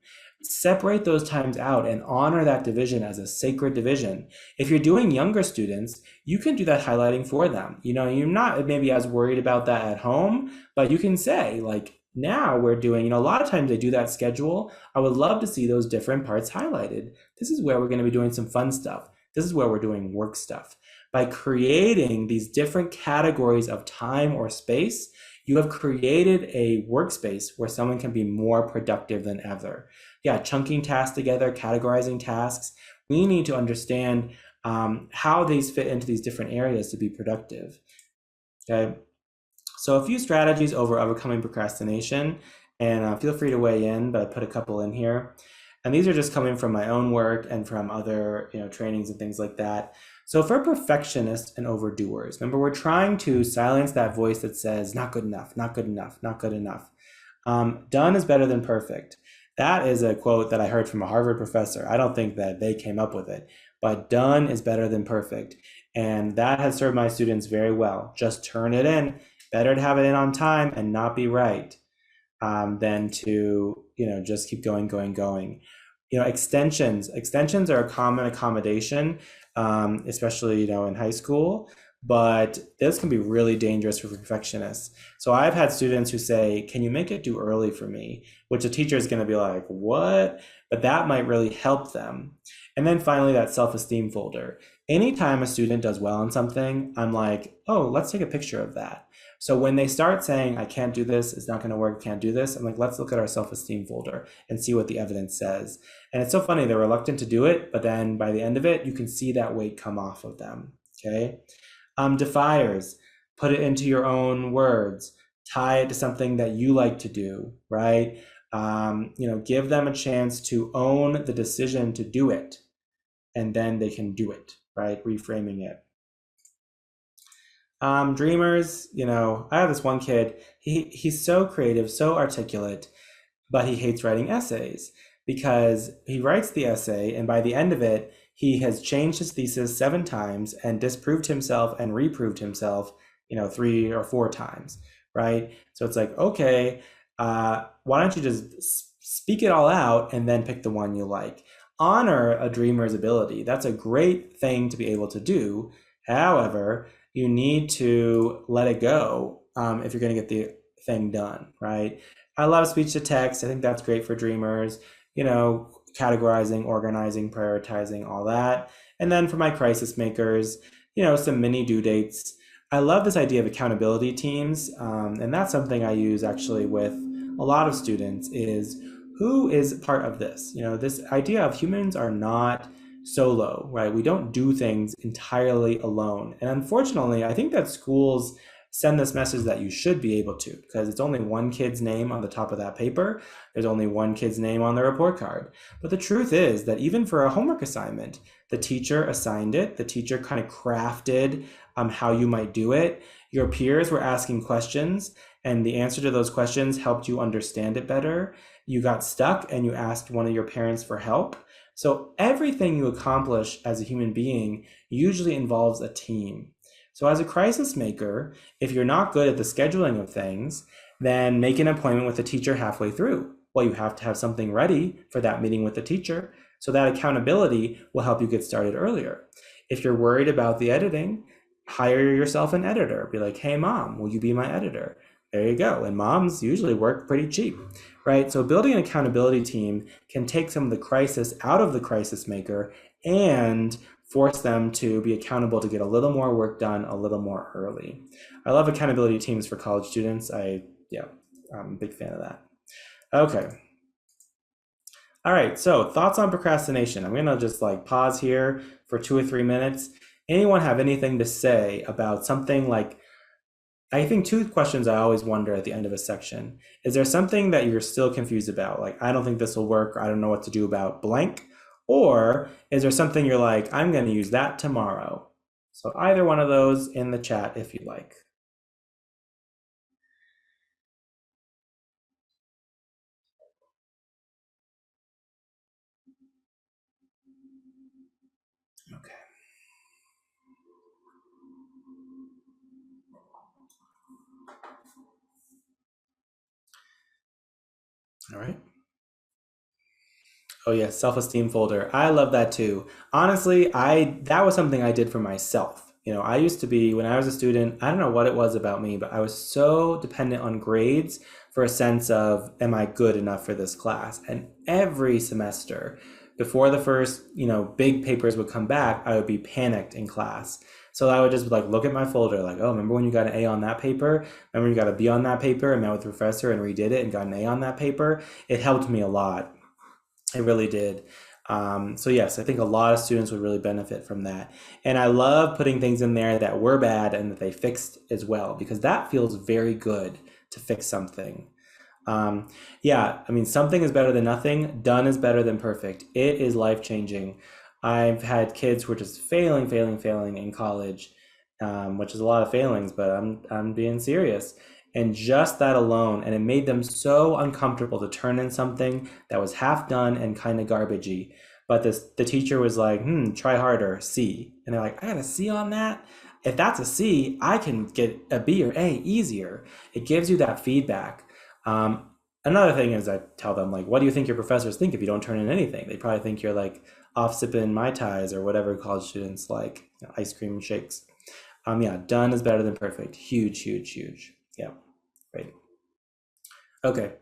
Separate those times out and honor that division as a sacred division. If you're doing younger students, you can do that highlighting for them. You know, you're not maybe as worried about that at home, but you can say, like, now we're doing, you know, a lot of times they do that schedule. I would love to see those different parts highlighted. This is where we're going to be doing some fun stuff. This is where we're doing work stuff. By creating these different categories of time or space, you have created a workspace where someone can be more productive than ever. Yeah, chunking tasks together, categorizing tasks. We need to understand how these fit into these different areas to be productive. Okay, so a few strategies over overcoming procrastination, and feel free to weigh in, but I put a couple in here. And these are just coming from my own work and from other, you know, trainings and things like that. So for perfectionists and overdoers, remember, we're trying to silence that voice that says, not good enough, not good enough, not good enough. Done is better than perfect. That is a quote that I heard from a Harvard professor. I don't think that they came up with it, but done is better than perfect. And that has served my students very well. Just turn it in. Better to have it in on time and not be right than to, you know, just keep going. You know, extensions are a common accommodation, especially, you know, in high school, but this can be really dangerous for perfectionists. So I've had students who say, can you make it due early for me? Which a teacher is going to be like, what? But that might really help them. And then finally, that self-esteem folder. Anytime a student does well on something, I'm like, oh, let's take a picture of that. So when they start saying, I can't do this, it's not going to work, can't do this, I'm like, let's look at our self-esteem folder and see what the evidence says. And it's so funny, they're reluctant to do it, but then by the end of it, you can see that weight come off of them, okay? Defiers, put it into your own words, tie it to something that you like to do, right? You know, give them a chance to own the decision to do it, and then they can do it, right? Reframing it. Dreamers, you know, I have this one kid, he's so creative, so articulate, but he hates writing essays because he writes the essay and by the end of it, he has changed his thesis 7 times and disproved himself and reproved himself, you know, 3 or 4 times, right? So it's like, okay, why don't you just speak it all out and then pick the one you like? Honor a dreamer's ability. That's a great thing to be able to do. However, you need to let it go if you're going to get the thing done, right? I love speech to text. I think that's great for dreamers, you know, categorizing, organizing, prioritizing, all that. And then for my crisis makers, you know, some mini due dates. I love this idea of accountability teams. And that's something I use actually with a lot of students is who is part of this? You know, this idea of humans are not solo, right? We don't do things entirely alone. And unfortunately, I think that schools send this message that you should be able to, because it's only one kid's name on the top of that paper. There's only one kid's name on the report card. But the truth is that even for a homework assignment, the teacher assigned it, the teacher kind of crafted how you might do it. Your peers were asking questions, and the answer to those questions helped you understand it better. You got stuck and you asked one of your parents for help. So everything you accomplish as a human being usually involves a team. So as a crisis maker, if you're not good at the scheduling of things, then make an appointment with the teacher halfway through. Well, you have to have something ready for that meeting with the teacher. So that accountability will help you get started earlier. If you're worried about the editing, hire yourself an editor. Be like, hey, mom, will you be my editor? There you go. And moms usually work pretty cheap, right? So building an accountability team can take some of the crisis out of the crisis maker and force them to be accountable to get a little more work done a little more early. I love accountability teams for college students. I'm a big fan of that. Okay. All right, so thoughts on procrastination. I'm gonna just like pause here for 2 or 3 minutes. Anyone have anything to say about something like I think two questions I always wonder at the end of a section. Is there something that you're still confused about? Like, I don't think this will work, or I don't know what to do about blank. Or is there something you're like, I'm going to use that tomorrow? So either one of those in the chat if you like. Okay. All right. Oh yeah, self-esteem folder. I love that too. Honestly, I that was something I did for myself. I used to be when I was a student, I don't know what it was about me, but I was so dependent on grades for a sense of am I good enough for this class? And every semester, before the first, big papers would come back, I would be panicked in class. So I would just like look at my folder like, oh, remember when you got an A on that paper? Remember you got a B on that paper and met with the professor and redid it and got an A on that paper? It helped me a lot. It really did. So yes, I think a lot of students would really benefit from that. And I love putting things in there that were bad and that they fixed as well, because that feels very good to fix something. Yeah, I mean, something is better than nothing. Done is better than perfect. It is life changing. I've had kids who are just failing in college, which is a lot of failings, but I'm being serious. And just that alone, and it made them so uncomfortable to turn in something that was half done and kind of garbagey. But the teacher was like, try harder, C. And they're like, I got a C on that? If that's a C, I can get a B or A easier. It gives you that feedback. Another thing is I tell them, like, what do you think your professors think if you don't turn in anything? They probably think you're like off sipping Mai Tais or whatever college students like, ice cream and shakes. Yeah, done is better than perfect. Huge, huge, huge. Yeah, great. Okay.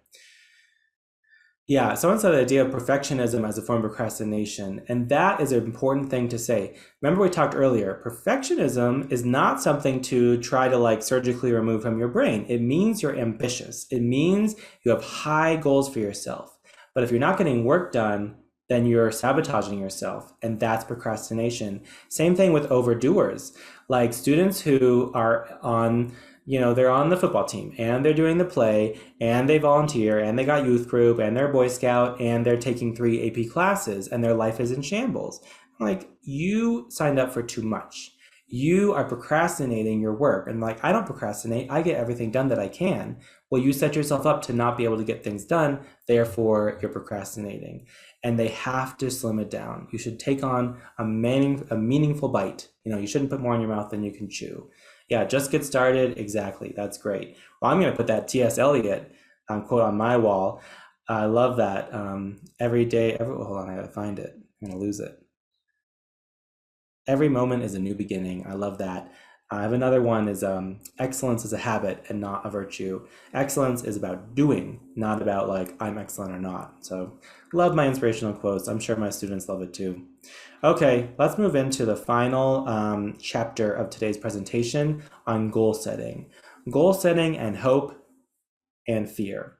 Yeah, someone said the idea of perfectionism as a form of procrastination, and that is an important thing to say. Remember we talked earlier, perfectionism is not something to try to like surgically remove from your brain. It means you're ambitious. It means you have high goals for yourself. But if you're not getting work done, then you're sabotaging yourself, and that's procrastination. Same thing with overdoers, like students who are on they're on the football team and they're doing the play and they volunteer and they got youth group and they're Boy Scout and they're taking 3 AP classes and their life is in shambles. Like, you signed up for too much. You are procrastinating your work. And like, I don't procrastinate. I get everything done that I can. Well, you set yourself up to not be able to get things done. Therefore, you're procrastinating. And they have to slim it down. You should take on a meaningful bite. You shouldn't put more in your mouth than you can chew. Yeah, just get started. Exactly. That's great. Well, I'm going to put that T.S. Eliot quote on my wall. I love that. Every day, hold on, I gotta find it. I'm going to lose it. Every moment is a new beginning. I love that. I have another one is excellence is a habit and not a virtue. Excellence is about doing, not about like I'm excellent or not. So love my inspirational quotes. I'm sure my students love it too. Okay, let's move into the final chapter of today's presentation on goal setting. Goal setting and hope and fear.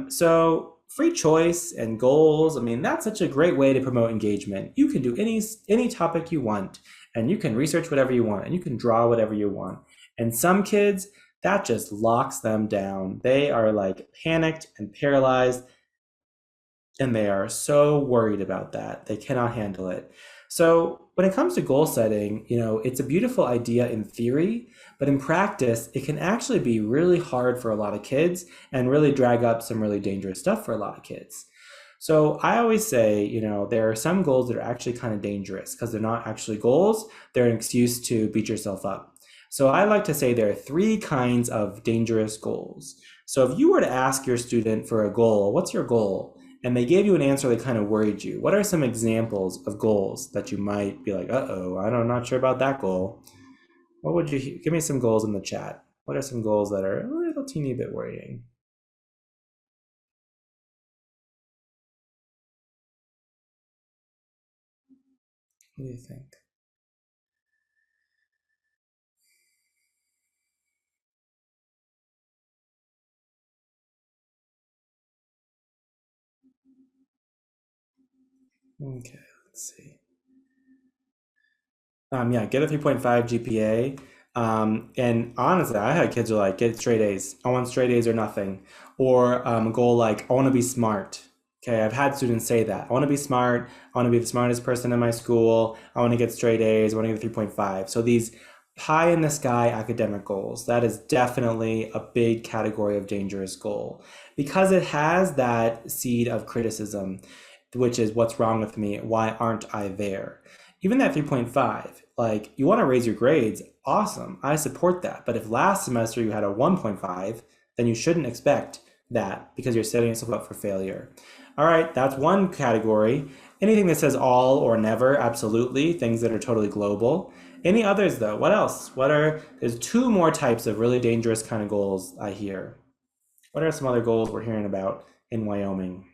So free choice and goals, I mean, that's such a great way to promote engagement. You can do any topic you want, and you can research whatever you want, and you can draw whatever you want. And some kids, that just locks them down. They are like panicked and paralyzed, and they are so worried about that. They cannot handle it. So when it comes to goal setting, it's a beautiful idea in theory, but in practice, it can actually be really hard for a lot of kids and really drag up some really dangerous stuff for a lot of kids. So I always say, there are some goals that are actually kind of dangerous because they're not actually goals. They're an excuse to beat yourself up. So I like to say there are 3 kinds of dangerous goals. So if you were to ask your student for a goal, what's your goal? And they gave you an answer that kind of worried you. What are some examples of goals that you might be like, I'm not sure about that goal? What would you give me some goals in the chat? What are some goals that are a little teeny bit worrying? What do you think? Okay, let's see. Yeah, get a 3.5 GPA. And honestly, I had kids who are like, get straight A's. I want straight A's or nothing. Or a goal like, I want to be smart. Okay, I've had students say that. I want to be smart. I want to be the smartest person in my school. I want to get straight A's. I want to get 3.5. So these pie in the sky academic goals, that is definitely a big category of dangerous goal because it has that seed of criticism, which is what's wrong with me? Why aren't I there? Even that 3.5, like you want to raise your grades, awesome. I support that. But if last semester you had a 1.5, then you shouldn't expect that because you're setting yourself up for failure. All right, that's one category. Anything that says all or never, absolutely. Things that are totally global. Any others though? What else? There's two more types of really dangerous kind of goals I hear. What are some other goals we're hearing about in Wyoming?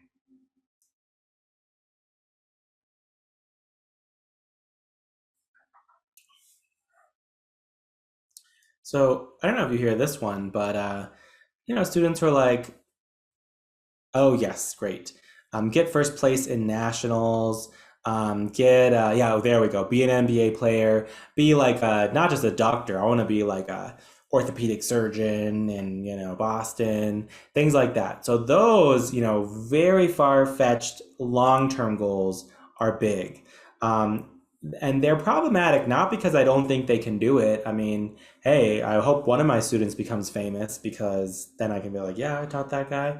So I don't know if you hear this one, but students were like, oh yes, great. Get first place in nationals. There we go. Be an NBA player. Be like not just a doctor. I want to be like a orthopedic surgeon in Boston. Things like that. So those very far-fetched long-term goals are big. And they're problematic not because I don't think they can do it. I mean, hey, I hope one of my students becomes famous because then I can be like, yeah, I taught that guy.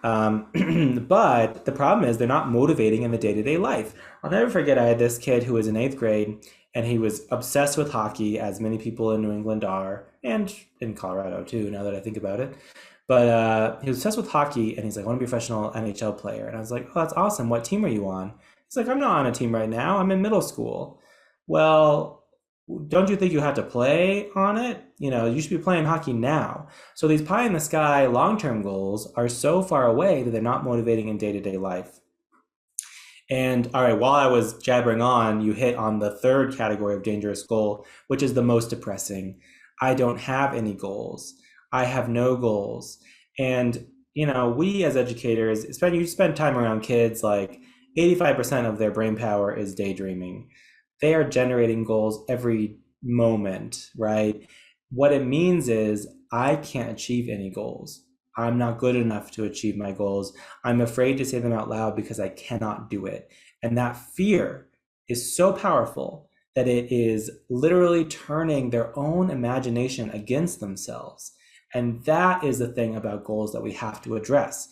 But the problem is they're not motivating in the day-to-day life. I'll never forget I had this kid who was in 8th grade and he was obsessed with hockey, as many people in New England are, and in Colorado too, now that I think about it. But he was obsessed with hockey and he's like, I want to be a professional NHL player. And I was like, oh, that's awesome. What team are you on? He's like, I'm not on a team right now. I'm in middle school. Well, don't you think you have to play on it? You should be playing hockey now. So these pie in the sky long-term goals are so far away that they're not motivating in day-to-day life. And all right, while I was jabbering on, you hit on the third category of dangerous goal, which is the most depressing. I don't have any goals. I have no goals. And, we as educators, you spend time around kids, like 85% of their brain power is daydreaming. They are generating goals every moment, right? What it means is I can't achieve any goals. I'm not good enough to achieve my goals. I'm afraid to say them out loud because I cannot do it. And that fear is so powerful that it is literally turning their own imagination against themselves. And that is the thing about goals that we have to address.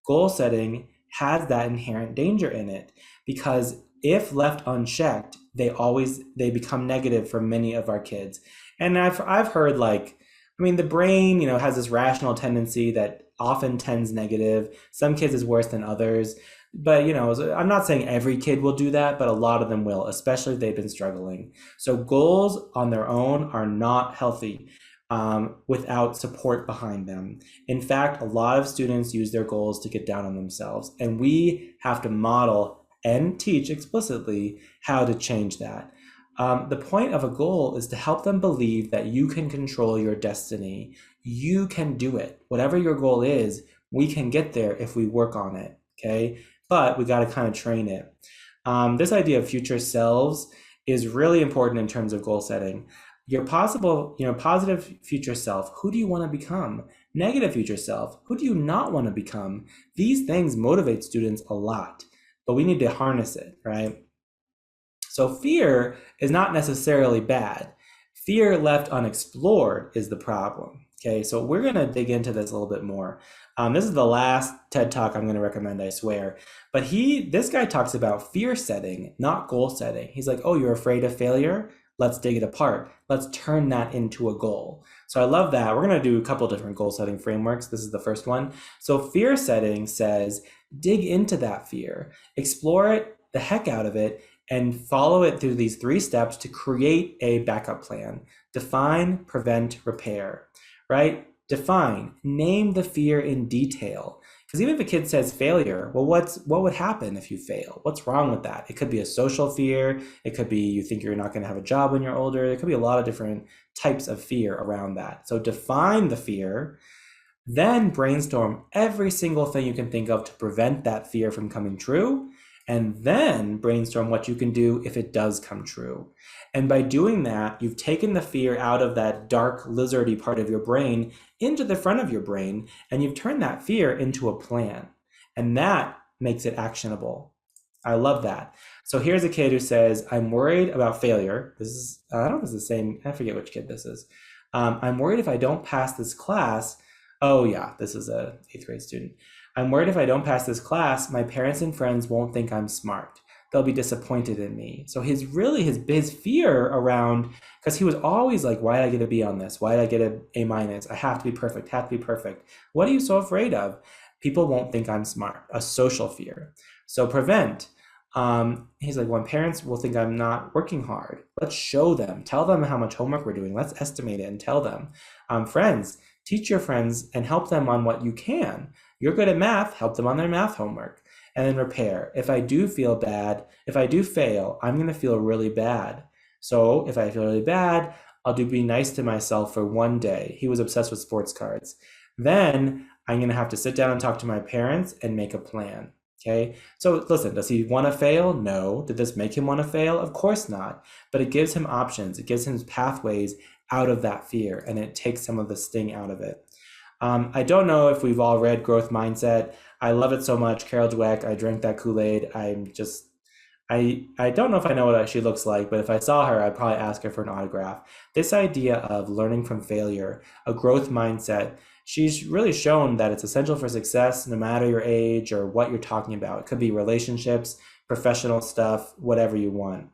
Goal setting has that inherent danger in it because if left unchecked, they become negative for many of our kids. And I've heard the brain, has this rational tendency that often tends negative. Some kids is worse than others. But, I'm not saying every kid will do that, but a lot of them will, especially if they've been struggling. So goals on their own are not healthy without support behind them. In fact, a lot of students use their goals to get down on themselves. And we have to model and teach explicitly how to change that. The point of a goal is to help them believe that you can control your destiny. You can do it. Whatever your goal is, we can get there if we work on it, okay? But we got to kind of train it. This idea of future selves is really important in terms of goal setting. Your positive future self, who do you want to become? Negative future self, who do you not want to become? These things motivate students a lot, but we need to harness it, right? So fear is not necessarily bad. Fear left unexplored is the problem. Okay, so we're going to dig into this a little bit more. This is the last TED Talk I'm going to recommend, I swear. But this guy talks about fear setting, not goal setting. He's like, oh, you're afraid of failure? Let's dig it apart. Let's turn that into a goal. So I love that. We're going to do a couple different goal setting frameworks. This is the first one. So fear setting says, dig into that fear, explore it, the heck out of it, and follow it through these 3 steps to create a backup plan. Define, prevent, repair, right? Define, name the fear in detail. Because even if a kid says failure, well, what would happen if you fail? What's wrong with that? It could be a social fear. It could be you think you're not going to have a job when you're older. There could be a lot of different types of fear around that. So define the fear, then brainstorm every single thing you can think of to prevent that fear from coming true. and then brainstorm what you can do if it does come true. And by doing that, you've taken the fear out of that dark lizardy part of your brain into the front of your brain, and you've turned that fear into a plan. And that makes it actionable. I love that. So here's a kid who says, I'm worried about failure. This is, I don't know if it's the same, I forget which kid this is. I'm worried if I don't pass this class. Oh yeah, this is a 8th grade student. I'm worried if I don't pass this class, my parents and friends won't think I'm smart. They'll be disappointed in me. So his fear around, because he was always like, why did I get a B on this? Why did I get a A-? I have to be perfect, have to be perfect. What are you so afraid of? People won't think I'm smart, a social fear. So prevent. He's like, well, parents will think I'm not working hard. Let's show them, tell them how much homework we're doing. Let's estimate it and tell them. Friends, teach your friends and help them on what you can. You're good at math, help them on their math homework. And then repair. If I do feel bad, if I do fail, I'm going to feel really bad. So if I feel really bad, I'll be nice to myself for one day. He was obsessed with sports cards. Then I'm going to have to sit down and talk to my parents and make a plan. Okay. So listen, does he want to fail? No. Did this make him want to fail? Of course not. But it gives him options. It gives him pathways out of that fear, and it takes some of the sting out of it. I don't know if we've all read Growth Mindset. I love it so much. Carol Dweck, I drank that Kool-Aid. I don't know if I know what she looks like, but if I saw her, I'd probably ask her for an autograph. This idea of learning from failure, a growth mindset, she's really shown that it's essential for success, no matter your age or what you're talking about. It could be relationships, professional stuff, whatever you want.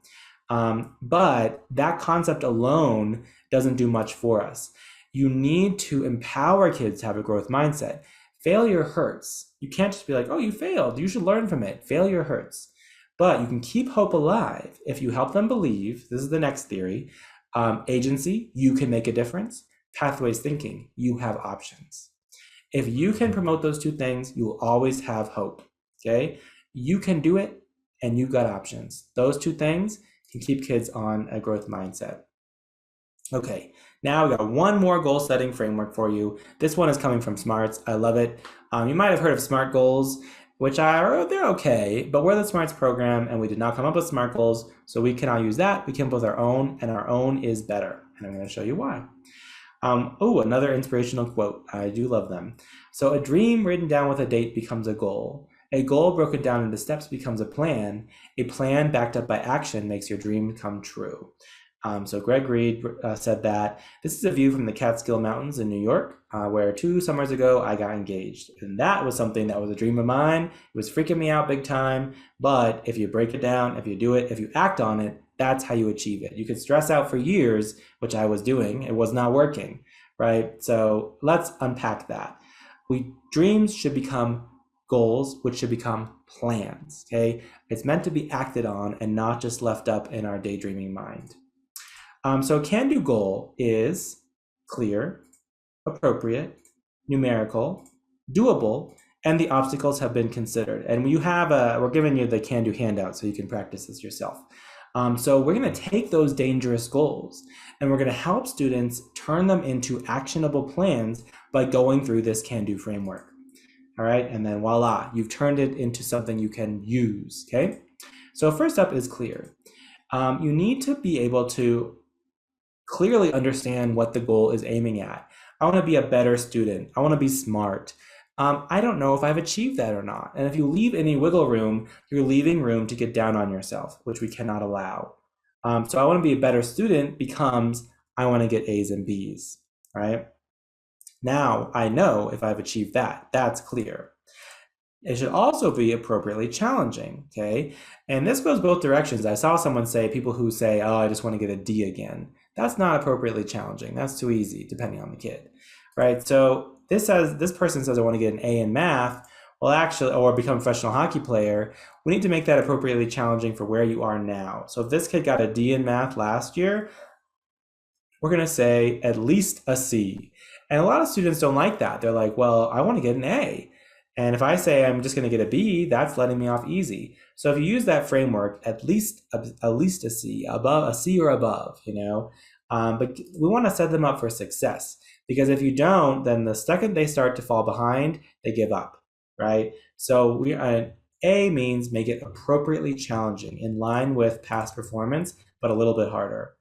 But that concept alone doesn't do much for us. You need to empower kids to have a growth mindset. Failure hurts. You can't just be like, oh, you failed. You should learn from it. Failure hurts. But you can keep hope alive if you help them believe, this is the next theory, agency, you can make a difference, pathways thinking, you have options. If you can promote those two things, you will always have hope, okay? You can do it and you've got options. Those two things can keep kids on a growth mindset. Okay, now we got one more goal setting framework for you. This one is coming from Smarts. I love it. You might have heard of SMART goals, which they're okay, but we're the Smarts program and we did not come up with SMART goals, so we cannot use that. We came up with our own, and our own is better. And I'm going to show you why. Another inspirational quote. I do love them. So a dream written down with a date becomes a goal. A goal broken down into steps becomes a plan. A plan backed up by action makes your dream come true. So Greg Reed said that. This is a view from the Catskill Mountains in New York, where 2 summers ago I got engaged. And that was something that was a dream of mine. It was freaking me out big time. But if you break it down, if you do it, if you act on it, that's how you achieve it. You could stress out for years, which I was doing. It was not working, right? So let's unpack that. Dreams should become goals, which should become plans, okay? It's meant to be acted on and not just left up in our daydreaming mind. So a can-do goal is clear, appropriate, numerical, doable, and the obstacles have been considered. And we're giving you the can-do handout so you can practice this yourself. So we're going to take those dangerous goals and we're going to help students turn them into actionable plans by going through this can-do framework. All right, and then voila, you've turned it into something you can use, okay? So first up is clear. You need to be able to clearly understand what the goal is aiming at. I want to be a better student. I want to be smart. I don't know if I've achieved that or not. And if you leave any wiggle room, you're leaving room to get down on yourself, which we cannot allow. So I want to be a better student becomes I want to get A's and B's, right? Now I know if I've achieved that. That's clear. It should also be appropriately challenging, okay? And this goes both directions. I saw someone say, people who say, oh, I just want to get a D again. That's not appropriately challenging. That's too easy, depending on the kid, right? So this person says, I want to get an A in math. Well, actually, or become a professional hockey player. We need to make that appropriately challenging for where you are now. So if this kid got a D in math last year, we're going to say at least a C. And a lot of students don't like that. They're like, well, I want to get an A. And if I say I'm just going to get a B, that's letting me off easy. So if you use that framework, at least a C, above a C or above, but we want to set them up for success, because if you don't, then the second they start to fall behind, they give up, right? So A means make it appropriately challenging, in line with past performance, but a little bit harder.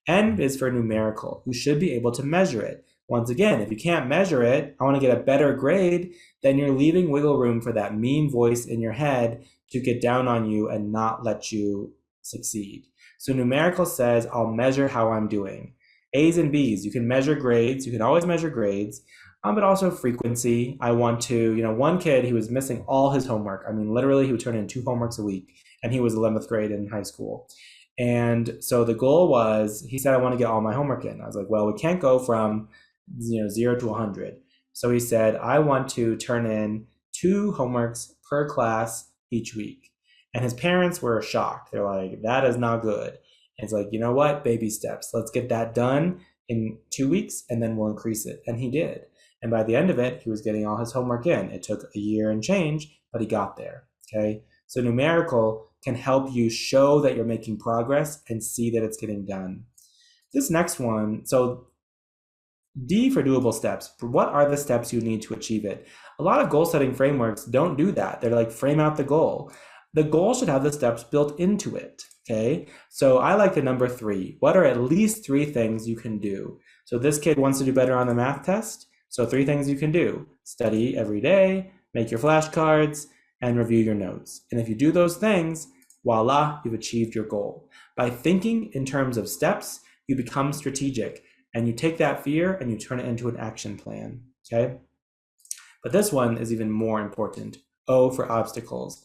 N is for numerical. You should be able to measure it. Once again, if you can't measure it, I want to get a better grade, then you're leaving wiggle room for that mean voice in your head to get down on you and not let you succeed. So numerical says, I'll measure how I'm doing. A's and B's, you can measure grades. You can always measure grades, but also frequency. I want to, one kid, he was missing all his homework. I mean, literally, he would turn in 2 homeworks a week, and he was 11th grade in high school. And so the goal was, he said, I want to get all my homework in. I was like, well, we can't go from 0 to 100. So he said, I want to turn in 2 homeworks per class each week. And his parents were shocked. They're like, that is not good. And it's like, you know what? Baby steps. Let's get that done in 2 weeks, and then we'll increase it. And he did. And by the end of it, he was getting all his homework in. It took a year and change, but he got there. Okay. So numerical can help you show that you're making progress and see that it's getting done. This next one, so D for doable steps. What are the steps you need to achieve it? A lot of goal setting frameworks don't do that. They're like, frame out the goal. The goal should have the steps built into it. Okay. So I like the number 3. What are at least 3 things you can do? So this kid wants to do better on the math test. So 3 things you can do: study every day, make your flashcards, and review your notes. And if you do those things, voila, you've achieved your goal. By thinking in terms of steps, you become strategic, and you take that fear and you turn it into an action plan, okay? But this one is even more important. O for obstacles.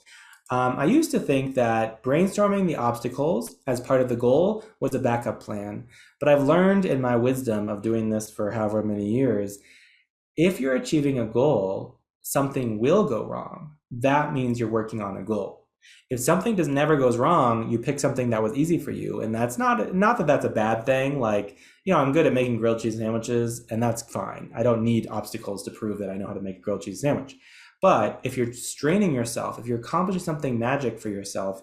I used to think that brainstorming the obstacles as part of the goal was a backup plan, but I've learned in my wisdom of doing this for however many years, if you're achieving a goal, something will go wrong. That means you're working on a goal. If something never goes wrong, you pick something that was easy for you. And that's not that that's a bad thing. Like, I'm good at making grilled cheese sandwiches, and that's fine. I don't need obstacles to prove that I know how to make a grilled cheese sandwich. But if you're straining yourself, if you're accomplishing something magic for yourself,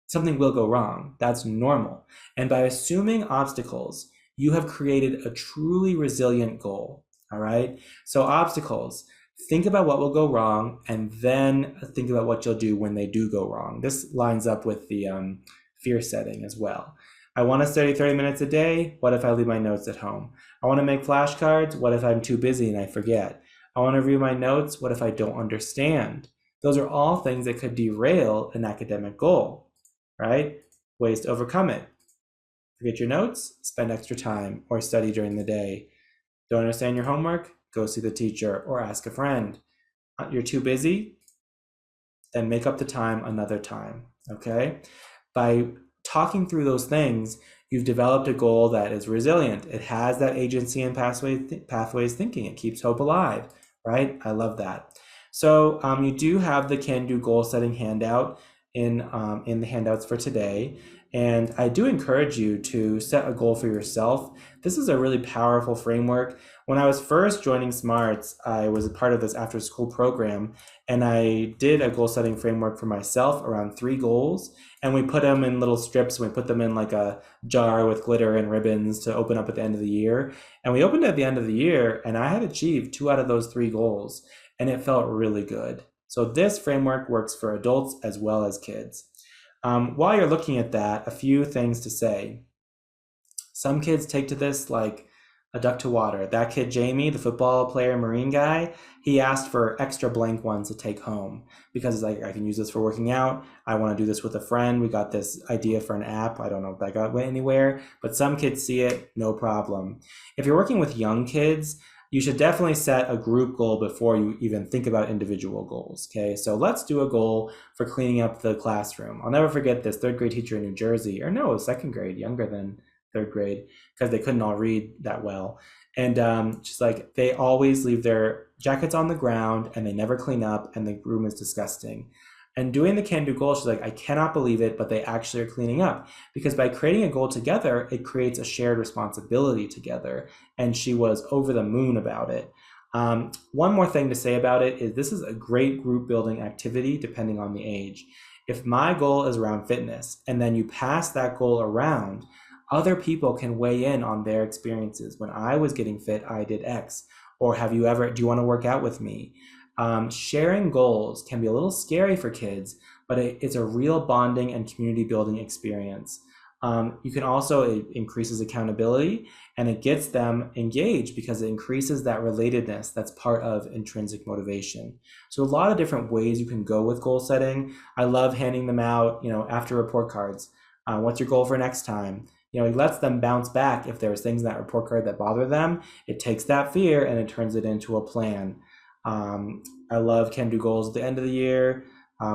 something will go wrong. That's normal. And by assuming obstacles, you have created a truly resilient goal. All right. So obstacles, think about what will go wrong, and then think about what you'll do when they do go wrong. This lines up with the fear setting as well. I want to study 30 minutes a day. What if I leave my notes at home? I want to make flashcards. What if I'm too busy and I forget? I want to review my notes. What if I don't understand? Those are all things that could derail an academic goal, right? Ways to overcome it. Forget your notes, spend extra time, or study during the day. Don't understand your homework? Go see the teacher or ask a friend. You're too busy? Then make up the time another time, okay? By talking through those things, you've developed a goal that is resilient. It has that agency and pathways thinking. It keeps hope alive, right? I love that. So you do have the can-do goal setting handout in the handouts for today. And I do encourage you to set a goal for yourself. This is a really powerful framework. When I was first joining Smarts, I was a part of this after school program, and I did a goal setting framework for myself around 3 goals. And we put them in little strips, and we put them in like a jar with glitter and ribbons to open up at the end of the year. And we opened at the end of the year, and I had achieved 2 out of those 3 goals, and it felt really good. So this framework works for adults as well as kids. While you're looking at that, a few things to say. Some kids take to this like a duck to water. That kid, Jamie, the football player, Marine guy, he asked for extra blank ones to take home because it's like, I can use this for working out. I want to do this with a friend. We got this idea for an app. I don't know if that went anywhere, but some kids see it, no problem. If you're working with young kids, you should definitely set a group goal before you even think about individual goals, okay? So let's do a goal for cleaning up the classroom. I'll never forget this 3rd grade teacher in New Jersey, or no, 2nd grade, younger than 3rd grade, because they couldn't all read that well. And just like, they always leave their jackets on the ground and they never clean up, and the room is disgusting. And doing the can-do goal, she's like, I cannot believe it, but they actually are cleaning up. Because by creating a goal together, it creates a shared responsibility together. And she was over the moon about it. One more thing to say about it is this is a great group building activity depending on the age. If my goal is around fitness, and then you pass that goal around, other people can weigh in on their experiences. When I was getting fit, I did X. Or do you want to work out with me? Sharing goals can be a little scary for kids, but it's a real bonding and community building experience. You can also, it increases accountability and it gets them engaged because it increases that relatedness that's part of intrinsic motivation. So a lot of different ways you can go with goal setting. I love handing them out, after report cards. What's your goal for next time? It lets them bounce back if there's things in that report card that bother them. It takes that fear and it turns it into a plan. I love can-do goals at the end of the year,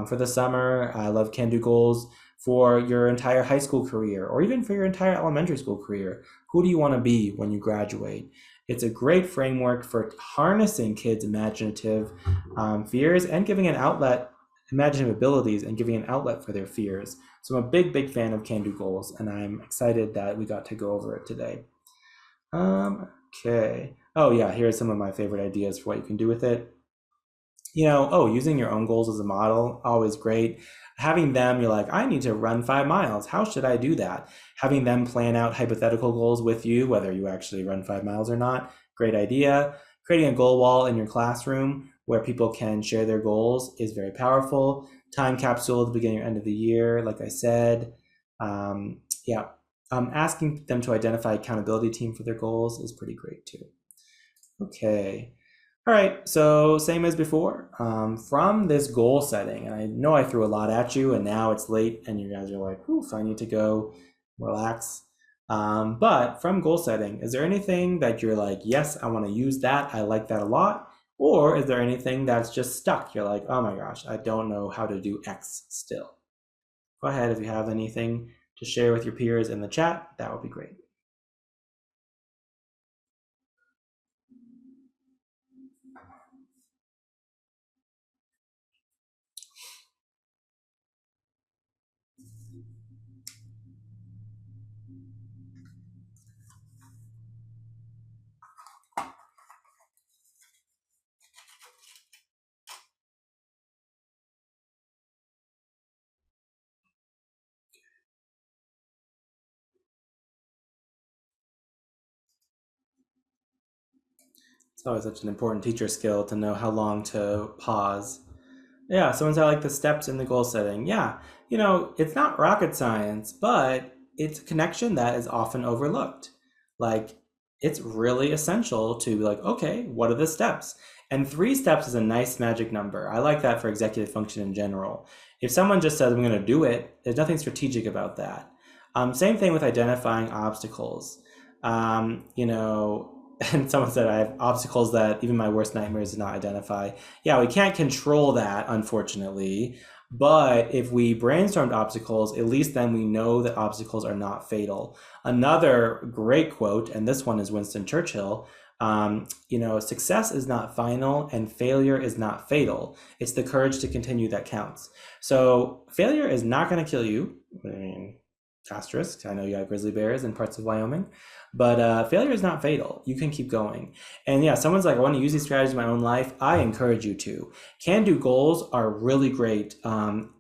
for the summer. I love can-do goals for your entire high school career or even for your entire elementary school career. Who do you want to be when you graduate? It's a great framework for harnessing kids' imaginative fears and giving an outlet, imaginative abilities, and giving an outlet for their fears. So I'm a big, big fan of can-do goals, and I'm excited that we got to go over it today. Okay. Oh yeah, here's some of my favorite ideas for what you can do with it. Using your own goals as a model, always great. Having them, you're like, I need to run 5 miles. How should I do that? Having them plan out hypothetical goals with you, whether you actually run 5 miles or not, great idea. Creating a goal wall in your classroom where people can share their goals is very powerful. Time capsule at the beginning or end of the year, like I said. Asking them to identify accountability team for their goals is pretty great too. Okay. All right, so same as before, from this goal setting, and I know I threw a lot at you and now it's late and you guys are like, oof, I need to go relax. But from goal setting, is there anything that you're like, yes, I want to use that, I like that a lot? Or is there anything that's just stuck? You're like, oh my gosh, I don't know how to do X still. Go ahead if you have anything to share with your peers in the chat, that would be great. It's always such an important teacher skill to know how long to pause. Yeah, someone said like the steps in the goal setting. Yeah, it's not rocket science, but it's a connection that is often overlooked. Like, it's really essential to be like, okay, what are the steps? And 3 steps is a nice magic number. I like that for executive function in general. If someone just says, I'm going to do it, there's nothing strategic about that. Same thing with identifying obstacles. And someone said I have obstacles that even my worst nightmares did not identify. Yeah, we can't control that, unfortunately. But if we brainstormed obstacles, at least then we know that obstacles are not fatal. Another great quote, and this one is Winston Churchill, success is not final and failure is not fatal. It's the courage to continue that counts. So failure is not going to kill you. Asterisk, I know you have grizzly bears in parts of Wyoming, but failure is not fatal. You can keep going. And yeah, someone's like, I want to use these strategies in my own life. I encourage you to. Can-do goals are really great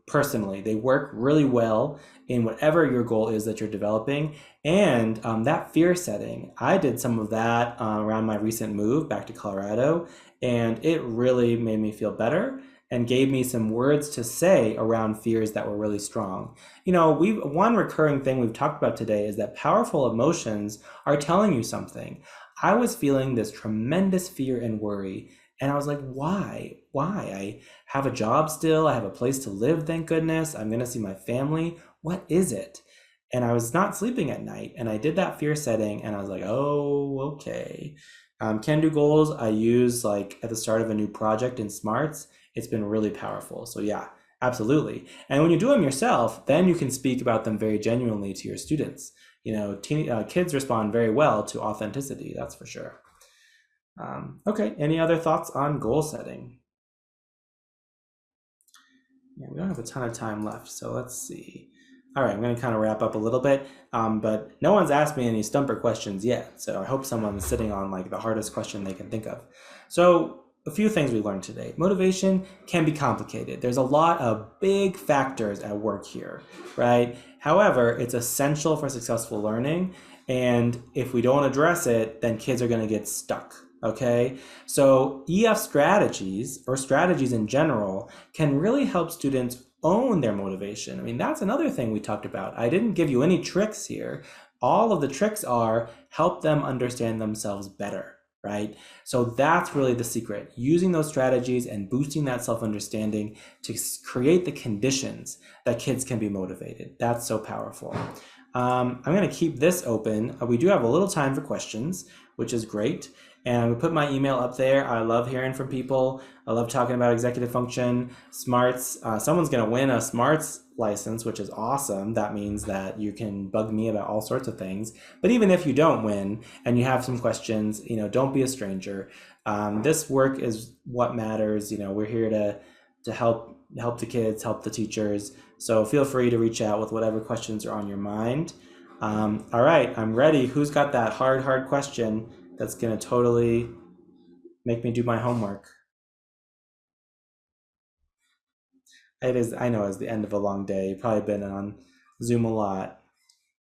personally. They work really well in whatever your goal is that you're developing. And that fear setting, I did some of that around my recent move back to Colorado, and it really made me feel better and gave me some words to say around fears that were really strong. One recurring thing we've talked about today is that powerful emotions are telling you something. I was feeling this tremendous fear and worry, and I was like, why? I have a job still, I have a place to live, thank goodness, I'm gonna see my family. What is it? And I was not sleeping at night, and I did that fear setting, and I was like, oh, okay. Can-do goals I use like at the start of a new project in SMARTS. It's been really powerful. So yeah, absolutely. And when you do them yourself, then you can speak about them very genuinely to your students. Kids respond very well to authenticity, that's for sure. Okay, any other thoughts on goal setting? Yeah, we don't have a ton of time left, so let's see. All right, I'm going to kind of wrap up a little bit, but no one's asked me any stumper questions yet, so I hope someone's sitting on like the hardest question they can think of. So a few things we learned today. Motivation can be complicated. There's a lot of big factors at work here, right? However, it's essential for successful learning, and if we don't address it, then kids are going to get stuck. Okay, so EF strategies or strategies in general can really help students own their motivation. I mean, that's another thing we talked about. I didn't give you any tricks here. All of the tricks are help them understand themselves better, right? So that's really the secret, using those strategies and boosting that self-understanding to create the conditions that kids can be motivated. That's so powerful. I'm going to keep this open. We do have a little time for questions, which is great. And we put my email up there. I love hearing from people. I love talking about executive function, smarts. Someone's going to win a smarts license, which is awesome. That means that you can bug me about all sorts of things. But even if you don't win and you have some questions, don't be a stranger. This work is what matters. We're here to help the kids, help the teachers. So feel free to reach out with whatever questions are on your mind. All right, I'm ready. Who's got that hard question that's going to totally make me do my homework? I know it's the end of a long day. You've probably been on Zoom a lot.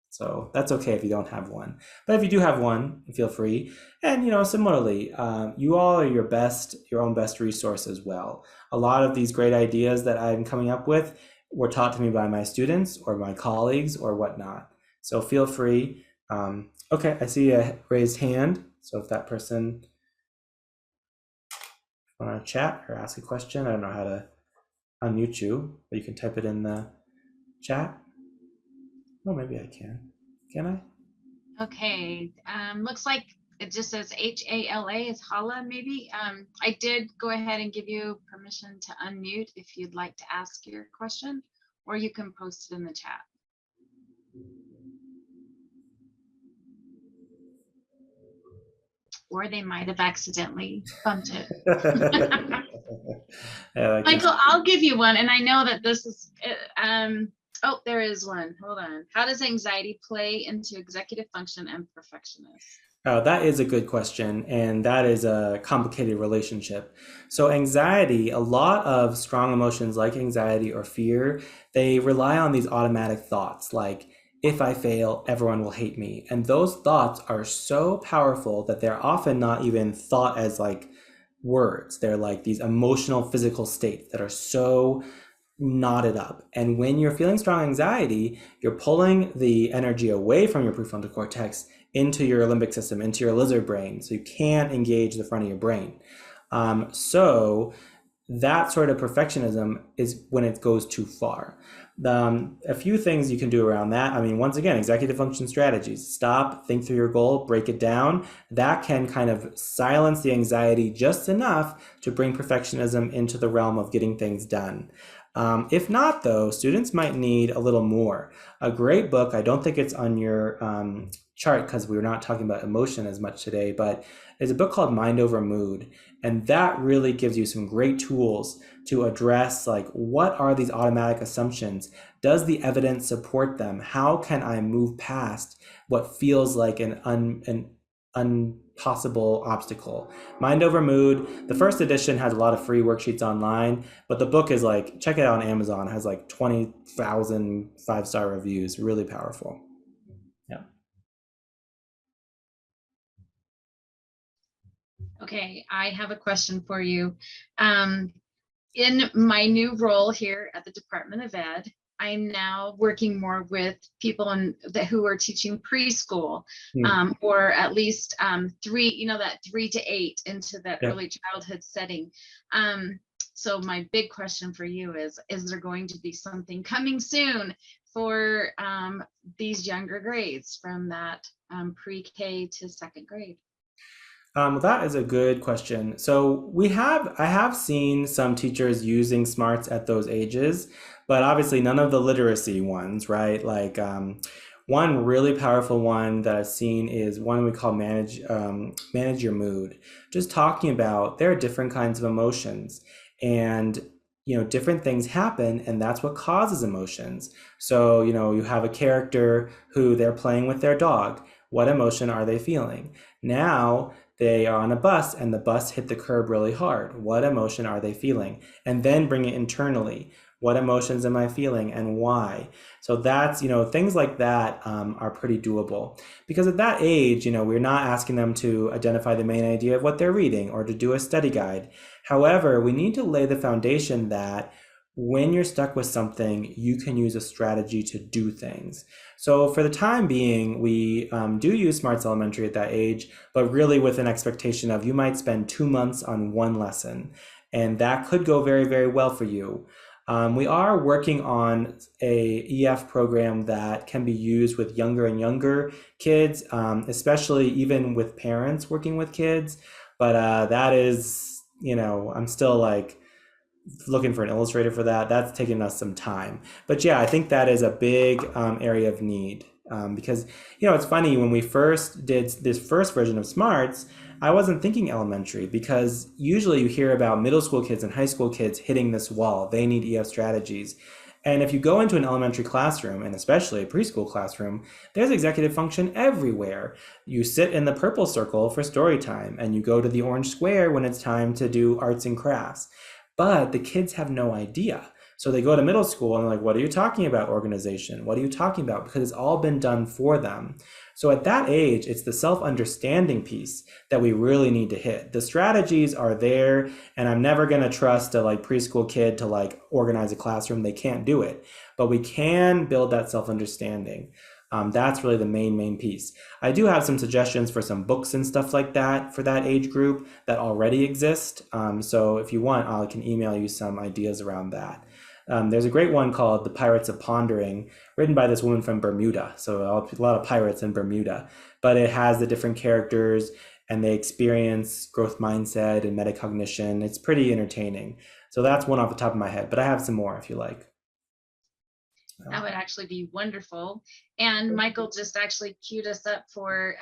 So that's okay if you don't have one. But if you do have one, feel free. And, similarly, you all are your own best resource as well. A lot of these great ideas that I'm coming up with were taught to me by my students or my colleagues or whatnot. So feel free. Okay, I see a raised hand. So if that person want to chat or ask a question, I don't know how to unmute you, but you can type it in the chat. Oh, maybe I can. Can I? Okay, looks like it just says HALA is Hala maybe. I did go ahead and give you permission to unmute if you'd like to ask your question, or you can post it in the chat. Or they might have accidentally bumped it. Michael, I'll give you one. And I know that this is, oh, there is one. Hold on. How does anxiety play into executive function and perfectionist? Oh, that is a good question. And that is a complicated relationship. So anxiety, a lot of strong emotions like anxiety or fear, they rely on these automatic thoughts like, if I fail, everyone will hate me. And those thoughts are so powerful that they're often not even thought as like words. They're like these emotional, physical states that are so knotted up. And when you're feeling strong anxiety, you're pulling the energy away from your prefrontal cortex into your limbic system, into your lizard brain. So you can't engage the front of your brain. So that sort of perfectionism is when it goes too far. A few things you can do around that. I mean, once again, executive function strategies. Stop, think through your goal, break it down. That can kind of silence the anxiety just enough to bring perfectionism into the realm of getting things done. If not, though, students might need a little more. A great book, I don't think it's on your chart because we're not talking about emotion as much today, but there's a book called Mind Over Mood. And that really gives you some great tools to address like, what are these automatic assumptions? Does the evidence support them? How can I move past what feels like an impossible obstacle? Mind Over Mood, the first edition has a lot of free worksheets online, but the book is like, check it out on Amazon, it has like 20,000 5-star reviews, really powerful. Yeah. Okay, I have a question for you. In my new role here at the Department of Ed, I'm now working more with people who are teaching preschool, or at least 3 to 8 into that early childhood setting. So my big question for you is there going to be something coming soon for these younger grades from that pre-K to 2nd grade? That is a good question. So I have seen some teachers using smarts at those ages, but obviously none of the literacy ones, right? Like one really powerful one that I've seen is one we call manage your mood. Just talking about there are different kinds of emotions, and different things happen, and that's what causes emotions. So you have a character who they're playing with their dog. What emotion are they feeling? Now they are on a bus and the bus hit the curb really hard. What emotion are they feeling? And then bring it internally. What emotions am I feeling and why? So that's, things like that are pretty doable. Because at that age, we're not asking them to identify the main idea of what they're reading or to do a study guide. However, we need to lay the foundation that when you're stuck with something, you can use a strategy to do things. So for the time being, we do use Smarts Elementary at that age, but really with an expectation of you might spend 2 months on one lesson. And that could go very, very well for you. We are working on a EF program that can be used with younger and younger kids, especially even with parents working with kids. But that is, I'm still like looking for an illustrator for that. That's taking us some time. But yeah, I think that is a big area of need because, it's funny when we first did this first version of Smarts, I wasn't thinking elementary because usually you hear about middle school kids and high school kids hitting this wall. They need EF strategies. And if you go into an elementary classroom, and especially a preschool classroom, there's executive function everywhere. You sit in the purple circle for story time, and you go to the orange square when it's time to do arts and crafts. But the kids have no idea. So they go to middle school and they're like, what are you talking about, organization? What are you talking about? Because it's all been done for them. So at that age, it's the self-understanding piece that we really need to hit. The strategies are there, and I'm never going to trust a preschool kid to organize a classroom. They can't do it, but we can build that self-understanding. That's really the main piece. I do have some suggestions for some books and stuff like that for that age group that already exist. So if you want, I can email you some ideas around that. There's a great one called The Pirates of Pondering, written by this woman from Bermuda. So a lot of pirates in Bermuda, but it has the different characters and they experience growth mindset and metacognition. It's pretty entertaining. So that's one off the top of my head, but I have some more if you like. That would actually be wonderful. And Michael just actually queued us up for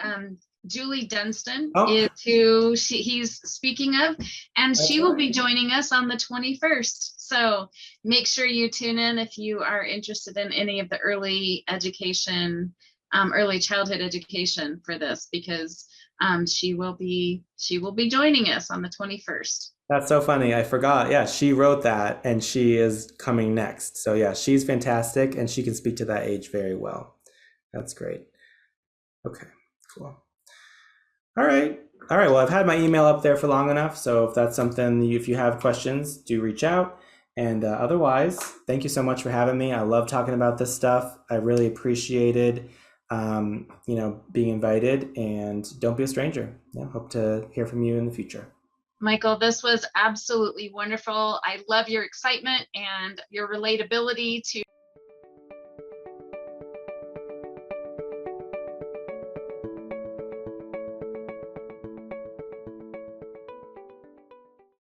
Julie Dunstan is who he's speaking of, and she will be joining us on the 21st. So make sure you tune in if you are interested in any of the early education, early childhood education for this, because she will be joining us on the 21st. That's so funny. I forgot. Yeah, she wrote that and she is coming next. So yeah, she's fantastic and she can speak to that age very well. That's great. Okay, cool. All right. Well, I've had my email up there for long enough. So if that's something, if you have questions, do reach out. And otherwise, thank you so much for having me. I love talking about this stuff. I really appreciated, being invited, and don't be a stranger. Yeah, hope to hear from you in the future. Michael, this was absolutely wonderful. I love your excitement and your relatability to